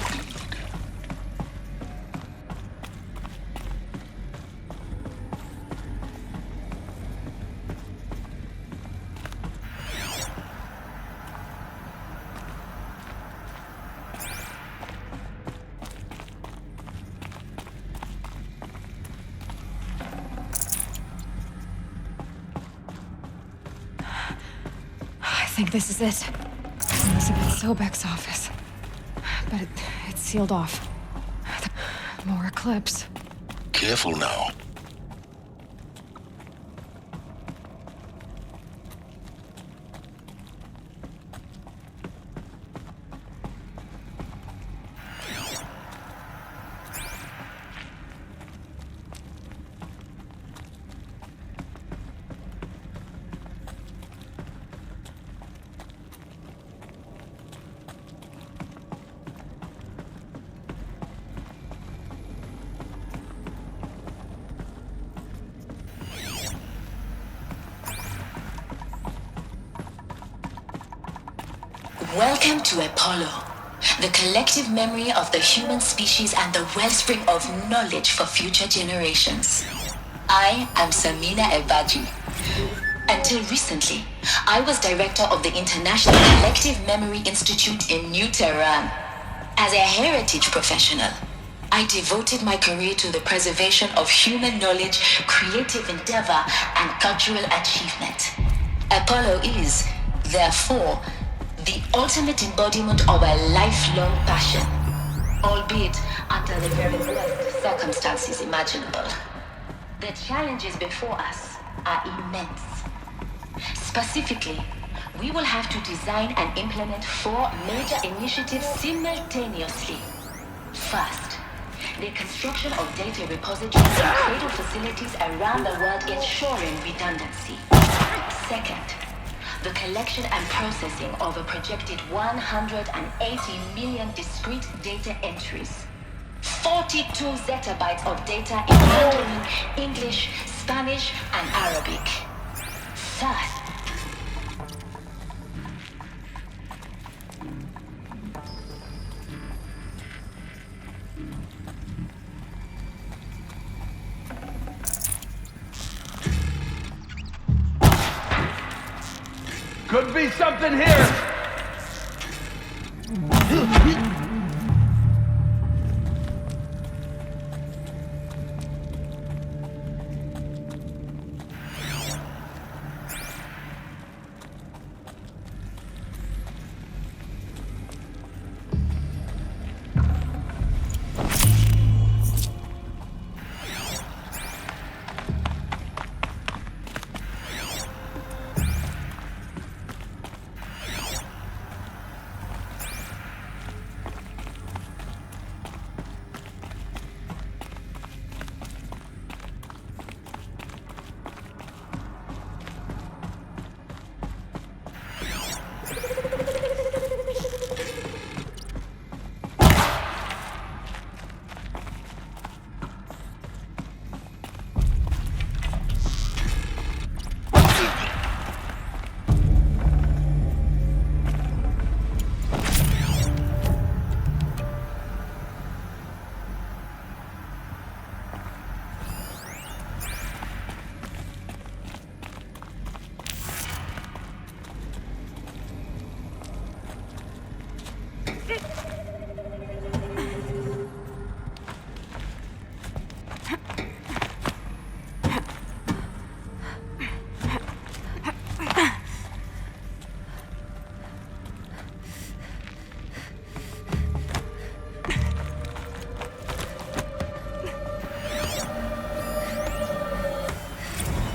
I think this is it. Elizabeth Sobek's office. But it's sealed off. More eclipse. Careful now. Welcome to Apollo, the collective memory of the human species and the wellspring of knowledge for future generations. I am Samina Ebaji. Until recently, I was director of the International Collective Memory Institute in New Tehran. As a heritage professional, I devoted my career to the preservation of human knowledge, creative endeavor, and cultural achievement. Apollo is, therefore, the ultimate embodiment of a lifelong passion, albeit under the very worst circumstances imaginable. The challenges before us are immense. Specifically, we will have to design and implement 4 major initiatives simultaneously. First, the construction of data repositories and cradle facilities around the world ensuring redundancy. Second, the collection and processing of a projected 180 million discrete data entries. 42 zettabytes of data in Mandarin, English, Spanish, and Arabic. Third, Could be something here!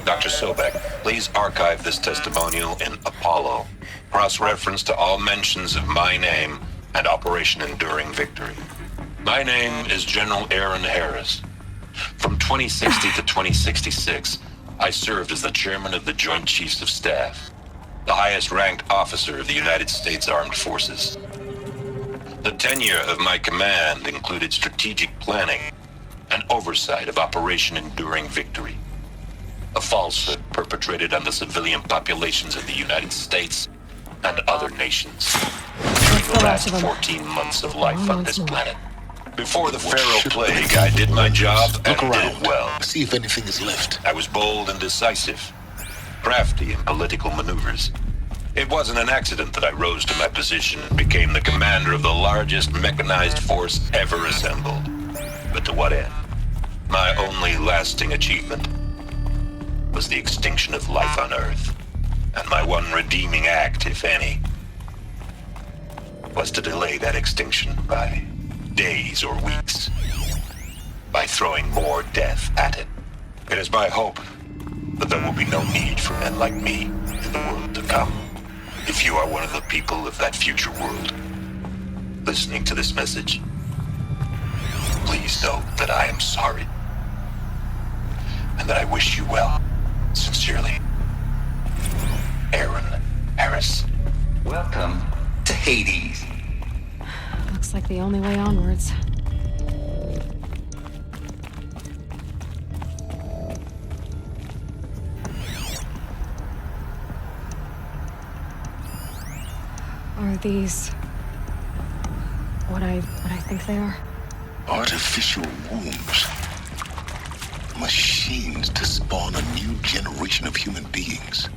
Dr. Sobek, please archive this testimonial in Apollo. Cross-reference to all mentions of my name and Operation Enduring Victory. My name is General Aaron Harris. From 2060 to 2066, I served as the chairman of the Joint Chiefs of Staff, the highest-ranked officer of the United States Armed Forces. The tenure of my command included strategic planning and oversight of Operation Enduring Victory, a falsehood perpetrated on the civilian populations of the United States and other nations during the last 14 months of life on this planet. Before the Pharaoh Plague, I did my job and did it well. See if anything is left. I was bold and decisive, crafty in political maneuvers. It wasn't an accident that I rose to my position and became the commander of the largest mechanized force ever assembled. But to what end? My only lasting achievement was the extinction of life on Earth. And my one redeeming act, if any, was to delay that extinction by days or weeks, by throwing more death at it. It is my hope that there will be no need for men like me in the world to come. If you are one of the people of that future world listening to this message, please know that I am sorry and that I wish you well. Sincerely, Aaron Harris. Welcome to Hades. Looks like the only way onwards. Are these what I think they are? Artificial wombs. Machines to spawn a new generation of human beings.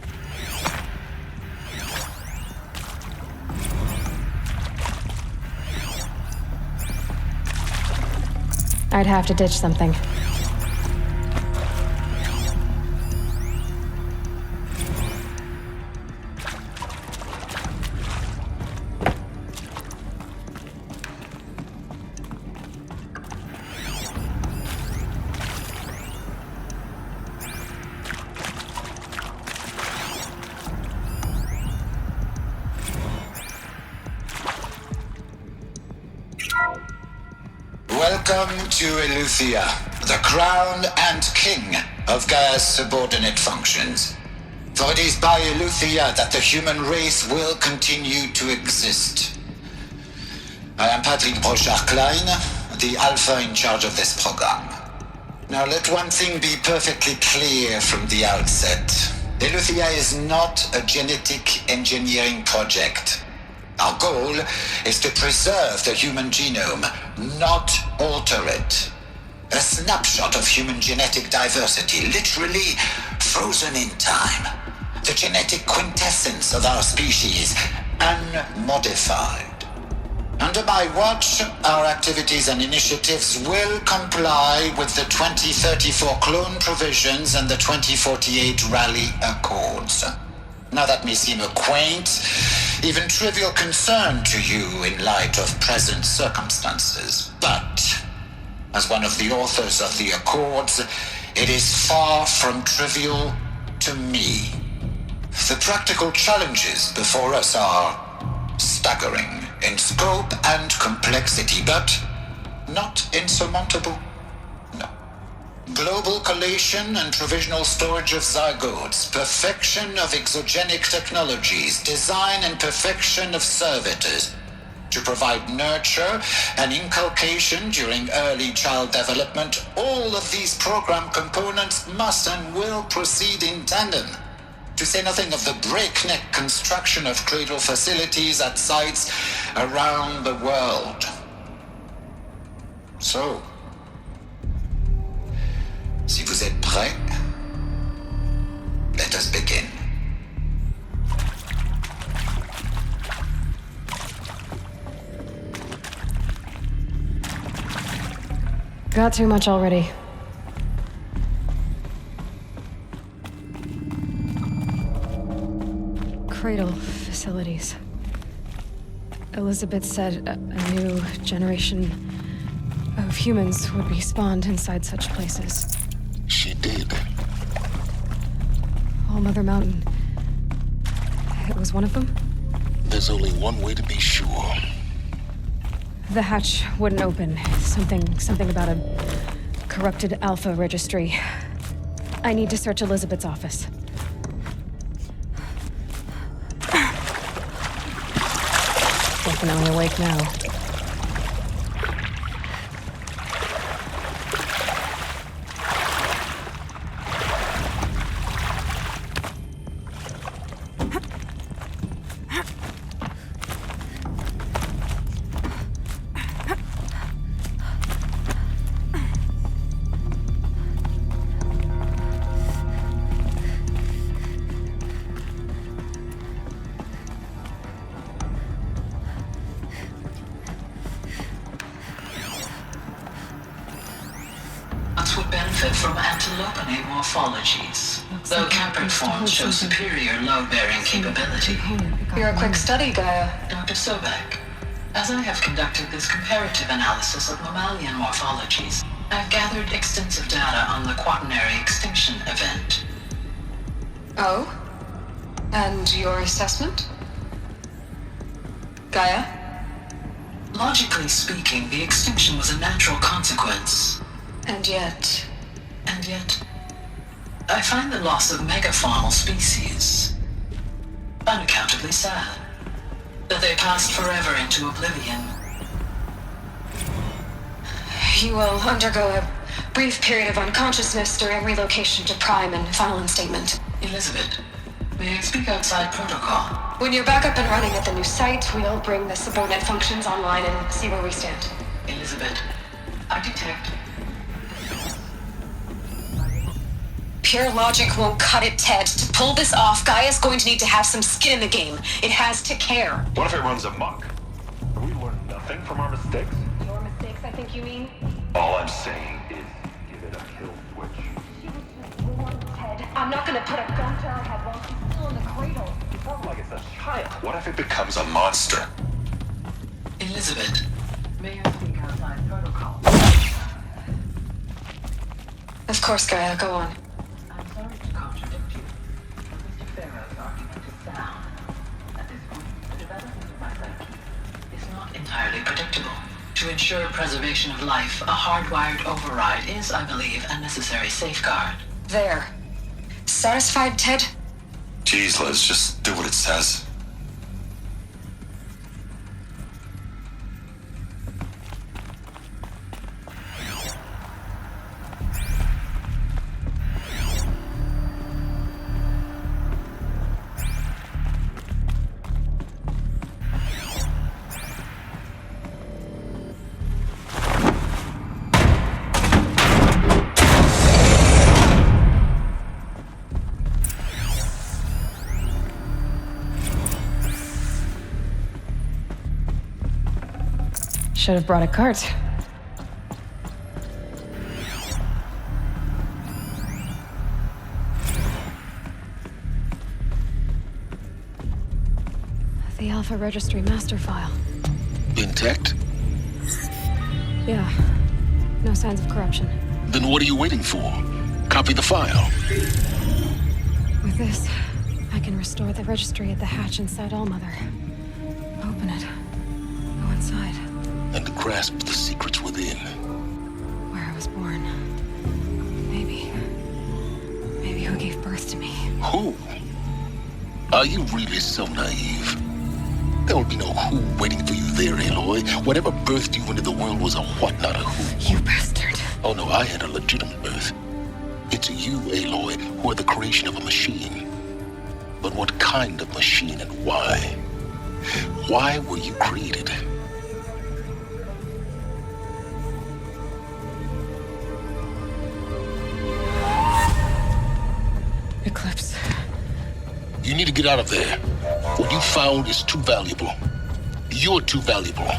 I'd have to ditch something. Welcome to Eleuthia, the crown and king of Gaia's subordinate functions. For it is by Eleuthia that the human race will continue to exist. I am Patrick Brochard-Klein, the Alpha in charge of this program. Now let one thing be perfectly clear from the outset. Eleuthia is not a genetic engineering project. Our goal is to preserve the human genome, not alter it. A snapshot of human genetic diversity, literally frozen in time. The genetic quintessence of our species, unmodified. Under my watch, our activities and initiatives will comply with the 2034 clone provisions and the 2048 Rally Accords. Now that may seem a quaint, even trivial concern to you in light of present circumstances, but as one of the authors of the Accords, it is far from trivial to me. The practical challenges before us are staggering in scope and complexity, but not insurmountable. No. Global collation and provisional storage of zygotes, perfection of exogenic technologies, design and perfection of servitors to provide nurture and inculcation during early child development. All of these program components must and will proceed in tandem. To say nothing of the breakneck construction of cradle facilities at sites around the world. So, si vous êtes prêts, let us begin. Got too much already. Cradle facilities. Elizabeth said a new generation of humans would be spawned inside such places. She did. All Mother Mountain. It was one of them? There's only one way to be sure. The hatch wouldn't open. Something about a corrupted Alpha registry. I need to search Elizabeth's office. Definitely awake now. Would benefit from anthropological morphologies, though Capricorn forms show superior load-bearing capability. You're a quick study, Gaia. Dr. Sobek, as I have conducted this comparative analysis of mammalian morphologies, I've gathered extensive data on the quaternary extinction event. Oh? And your assessment? Gaia? Logically speaking, the extinction was a natural consequence. And yet, I find the loss of megafaunal species unaccountably sad. That they passed forever into oblivion. You will undergo a brief period of unconsciousness during relocation to Prime and final instatement. Elizabeth, may I speak outside protocol? When you're back up and running at the new site, we'll bring the subordinate functions online and see where we stand. Elizabeth, I detect. Pure logic won't cut it, Ted. To pull this off, Gaia's going to need to have some skin in the game. It has to care. What if it runs amok? Have we learned nothing from our mistakes? Your mistakes, I think you mean? All I'm saying is give it a kill switch. She was just born, Ted. I'm not gonna put a gun to her head while she's still in the cradle. It sounds like it's a child. What if it becomes a monster? Elizabeth, may I speak outside protocol? Of course, Gaia, go on. I'm sorry to contradict you, but Mr. Farrow's argument is sound. At this point, the development of my psyche is not entirely predictable. To ensure preservation of life, a hardwired override is, I believe, a necessary safeguard. There. Satisfied, Ted? Jeez, Liz, just do what it says. Should have brought a cart. The Alpha Registry master file. Intact? Yeah. No signs of corruption. Then what are you waiting for? Copy the file. With this, I can restore the registry at the hatch inside Allmother. Open it. Go inside. And grasp the secrets within. Where I was born. Maybe who gave birth to me. Who? Are you really so naive? There will be no who waiting for you there, Aloy. Whatever birthed you into the world was a what, not a who. You bastard. Oh no, I had a legitimate birth. It's you, Aloy, who are the creation of a machine. But what kind of machine and why? Why were you created? Eclipse. You need to get out of there. What you found is too valuable. You're too valuable.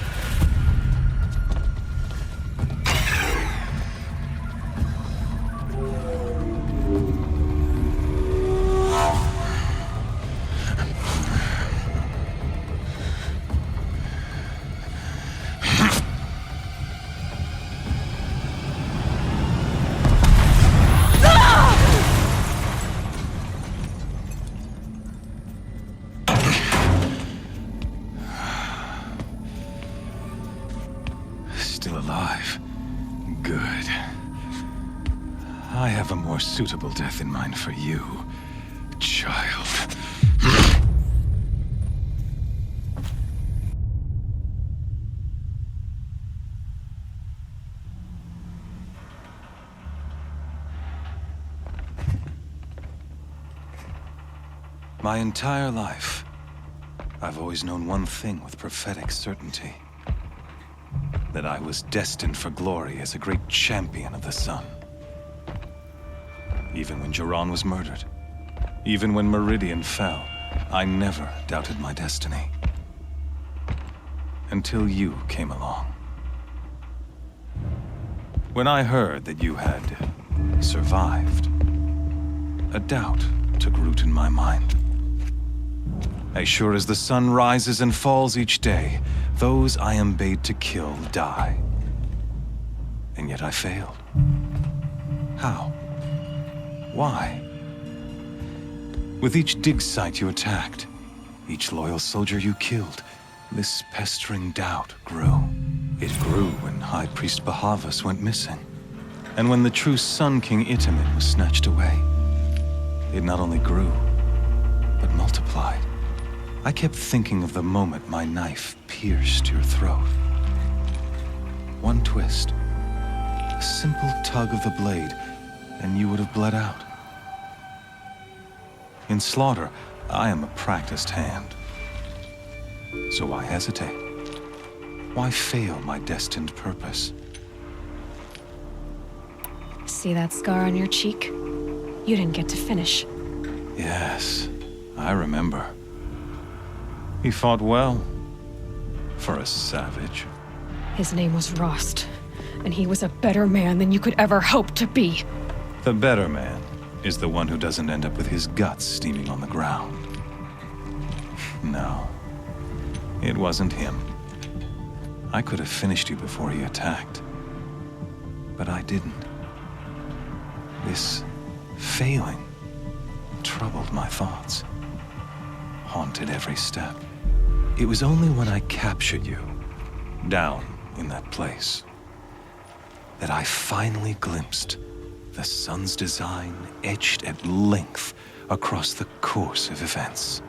I have a more suitable death in mind for you, child. My entire life, I've always known one thing with prophetic certainty. That I was destined for glory as a great champion of the sun. Even when Jiran was murdered, even when Meridian fell, I never doubted my destiny. Until you came along. When I heard that you had survived, a doubt took root in my mind. As sure as the sun rises and falls each day, those I am bade to kill die. And yet I failed. How? Why? With each dig site you attacked, each loyal soldier you killed, this pestering doubt grew. It grew when High Priest Bahavas went missing, and when the true Sun King Itamen was snatched away. It not only grew, but multiplied. I kept thinking of the moment my knife pierced your throat. One twist, a simple tug of the blade, and you would have bled out. In slaughter, I am a practiced hand. So why hesitate? Why fail my destined purpose? See that scar on your cheek? You didn't get to finish. Yes, I remember. He fought well, for a savage. His name was Rost, and he was a better man than you could ever hope to be. The better man is the one who doesn't end up with his guts steaming on the ground. No, it wasn't him. I could have finished you before he attacked, but I didn't. This failing troubled my thoughts, haunted every step. It was only when I captured you, down in that place, that I finally glimpsed the sun's design etched at length across the course of events.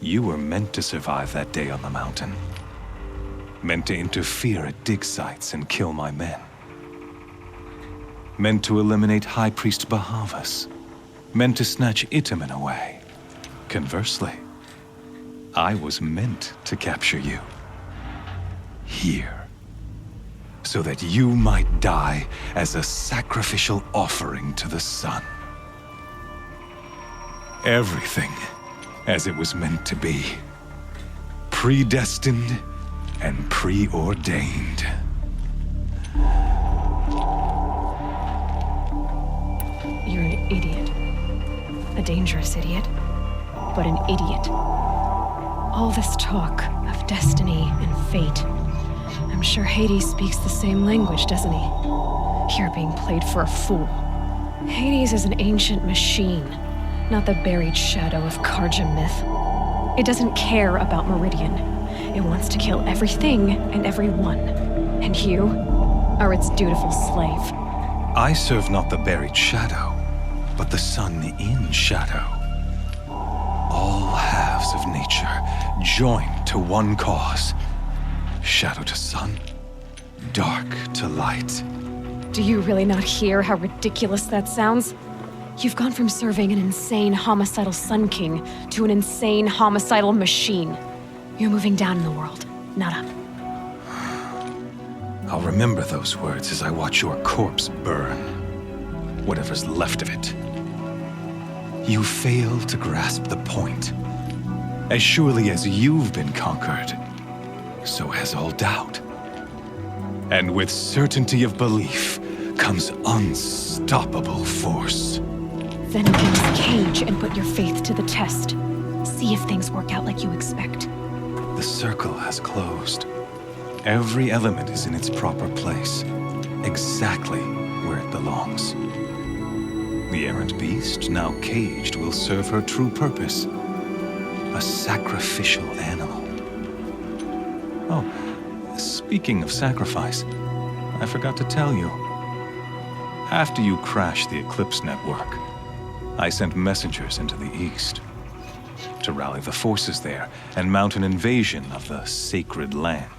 You were meant to survive that day on the mountain. Meant to interfere at dig sites and kill my men. Meant to eliminate High Priest Bahavas. Meant to snatch Itamen away. Conversely, I was meant to capture you. Here. So that you might die as a sacrificial offering to the sun. Everything as it was meant to be. Predestined and preordained. You're an idiot. A dangerous idiot, but an idiot. All this talk of destiny and fate. I'm sure Hades speaks the same language, doesn't he? You're being played for a fool. Hades is an ancient machine, not the buried shadow of Karja myth. It doesn't care about Meridian. It wants to kill everything and everyone. And you are its dutiful slave. I serve not the buried shadow, but the sun in shadow. All halves of nature joined to one cause. Shadow to sun, dark to light. Do you really not hear how ridiculous that sounds? You've gone from serving an insane homicidal Sun King to an insane homicidal machine. You're moving down in the world, not up. I'll remember those words as I watch your corpse burn. Whatever's left of it. You fail to grasp the point. As surely as you've been conquered, so has all doubt. And with certainty of belief comes unstoppable force. Then open this cage and put your faith to the test. See if things work out like you expect. The circle has closed. Every element is in its proper place, exactly where it belongs. The errant beast, now caged, will serve her true purpose. A sacrificial animal. Oh, speaking of sacrifice, I forgot to tell you. After you crashed the Eclipse network, I sent messengers into the east to rally the forces there and mount an invasion of the sacred land.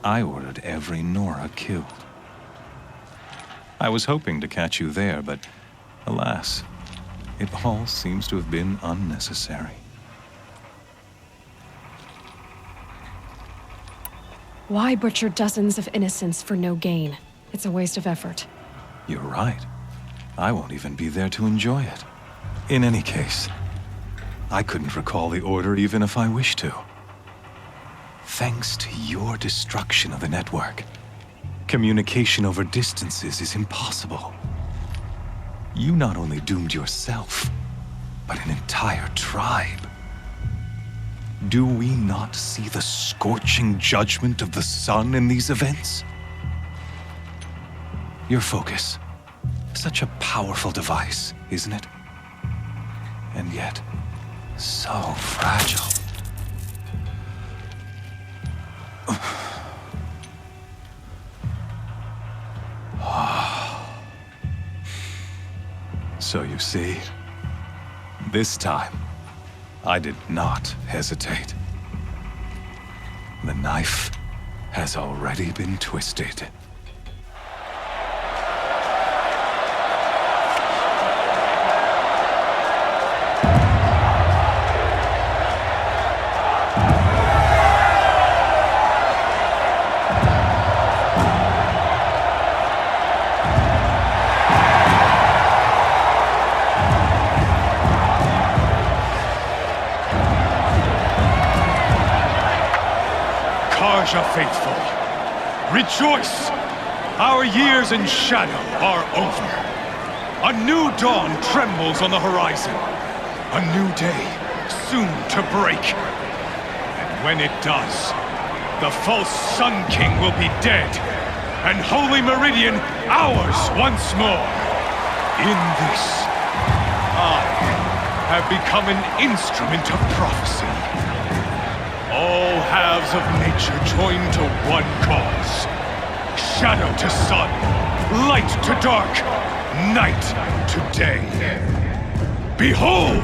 I ordered every Nora killed. I was hoping to catch you there, but alas, it all seems to have been unnecessary. Why butcher dozens of innocents for no gain? It's a waste of effort. You're right. I won't even be there to enjoy it. In any case, I couldn't recall the order even if I wished to. Thanks to your destruction of the network, communication over distances is impossible. You not only doomed yourself, but an entire tribe. Do we not see the scorching judgment of the sun in these events? Your focus. Such a powerful device, isn't it? And yet, so fragile. So you see, this time, I did not hesitate. The knife has already been twisted. Faithful, rejoice! Our years in shadow are over. A new dawn trembles on the horizon. A new day soon to break. And when it does, the false Sun King will be dead, and Holy Meridian ours once more. In this, I have become an instrument of prophecy. All halves of nature joined to one cause. Shadow to sun, light to dark, night to day. Behold!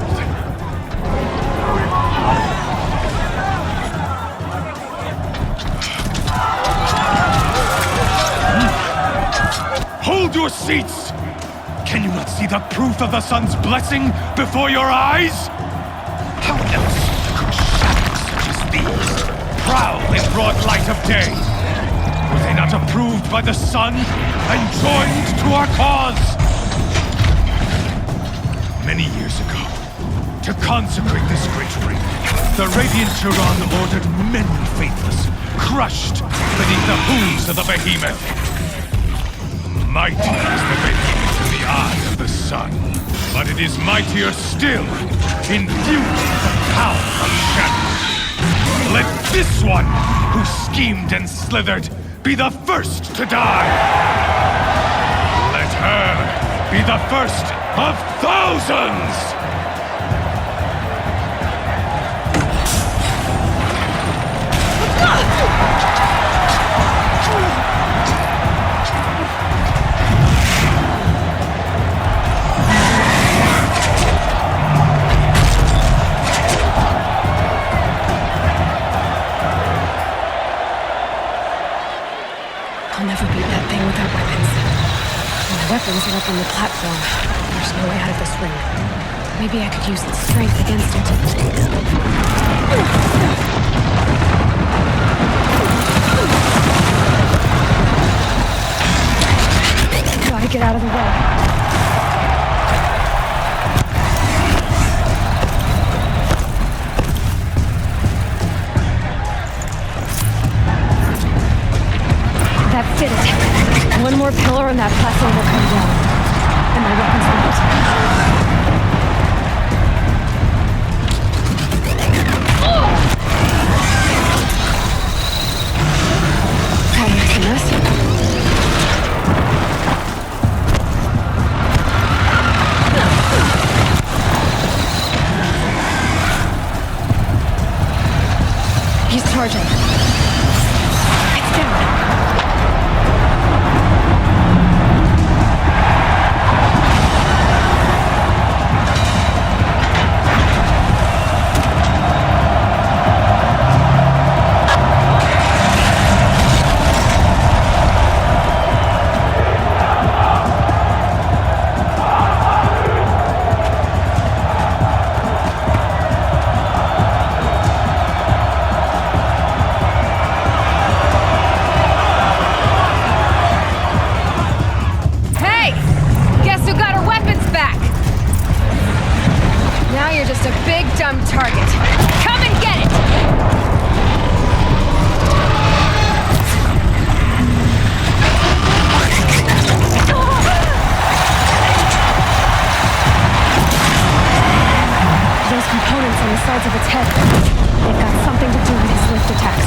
Hold your seats! Can you not see the proof of the sun's blessing before your eyes? How else could shadows such as these prowl in broad light of day? Were they not approved by the sun and joined to our cause? Many years ago, to consecrate this great ring, the Radiant Turon ordered many faithless, crushed beneath the hooves of the behemoth. Mighty is the behemoth in the eye of the sun, but it is mightier still, infused with the power of shadow. Let this one, who schemed and slithered, be the first to die! Let her be the first of thousands! I'll never beat that thing without weapons. My weapons are up on the platform. There's no way out of this ring. Maybe I could use its strength against it. Gotta get out of the way. That fitted. One more pillar and that platform will come down. And my weapons will melt. That makes a mess. He's charging. It's down. dumb target. Come and get it! Those components on the sides of its head, they've got something to do with his lift attacks.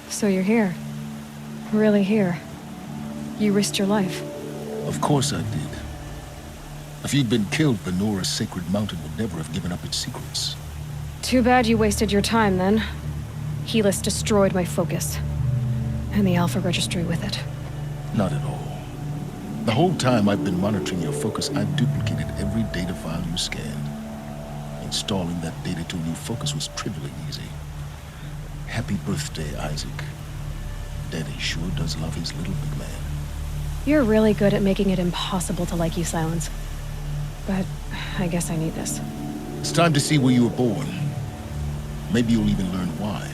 So you're here. Really here. You risked your life. Of course I did. If you'd been killed, Benora's sacred mountain would never have given up its secrets. Too bad you wasted your time, then. Helis destroyed my focus. And the Alpha Registry with it. Not at all. The whole time I've been monitoring your focus, I've duplicated every data file you scanned. Installing that data to a new focus was trivially easy. Happy birthday, Isaac. Daddy sure does love his little big man. You're really good at making it impossible to like you, Silence. But I guess I need this. It's time to see where you were born. Maybe you'll even learn why.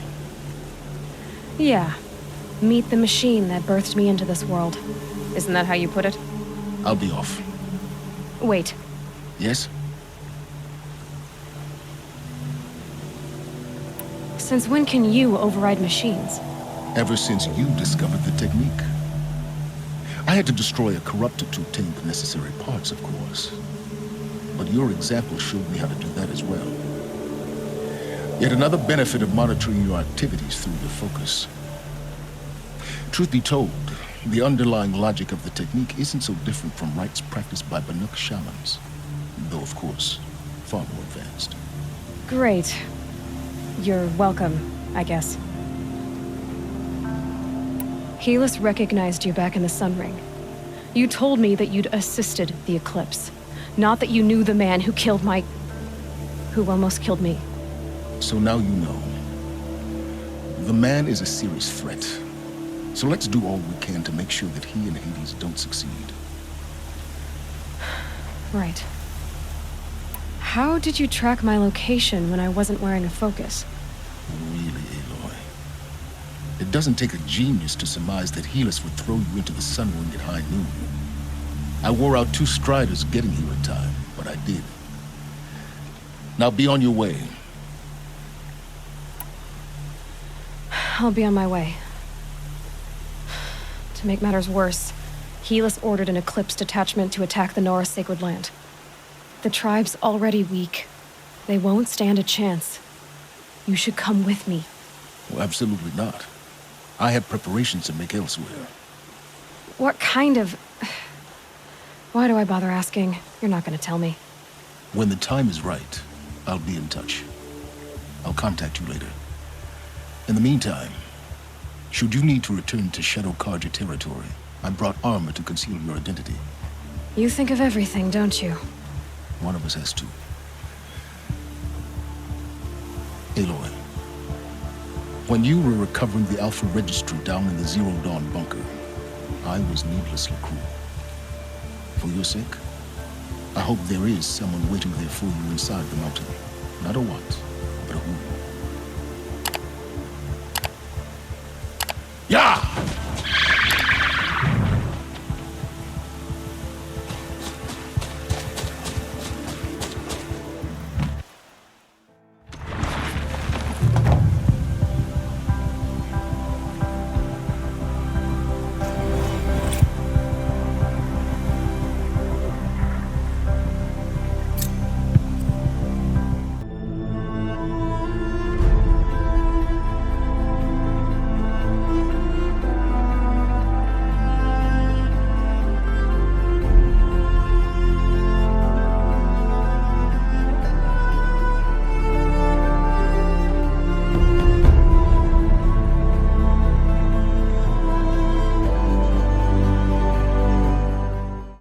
Yeah. Meet the machine that birthed me into this world. Isn't that how you put it? I'll be off. Wait. Yes? Since when can you override machines? Ever since you discovered the technique. I had to destroy a corruptor to obtain the necessary parts, of course. But your example showed me how to do that as well. Yet another benefit of monitoring your activities through your focus. Truth be told, the underlying logic of the technique isn't so different from rites practiced by Banuk shamans. Though, of course, far more advanced. Great. You're welcome, I guess. Helis recognized you back in the Sun Ring. You told me that you'd assisted the Eclipse. Not that you knew the man who killed who almost killed me. So now you know. The man is a serious threat. So let's do all we can to make sure that he and Hades don't succeed. Right. How did you track my location when I wasn't wearing a focus? Really, Aloy? It doesn't take a genius to surmise that Helis would throw you into the Sun Ring at high noon. I wore out 2 striders getting here in time, but I did. Now be on your way. I'll be on my way. To make matters worse, Helis ordered an Eclipse detachment to attack the Nora Sacred Land. The tribe's already weak. They won't stand a chance. You should come with me. Well, absolutely not. I have preparations to make elsewhere. What kind of... Why do I bother asking? You're not gonna tell me. When the time is right, I'll be in touch. I'll contact you later. In the meantime, should you need to return to Shadow Carja territory, I brought armor to conceal your identity. You think of everything, don't you? One of us has to. Aloy, when you were recovering the Alpha Registry down in the Zero Dawn bunker, I was needlessly cruel. For your sake, I hope there is someone waiting there for you inside the mountain. Not a what, but a who. Yeah!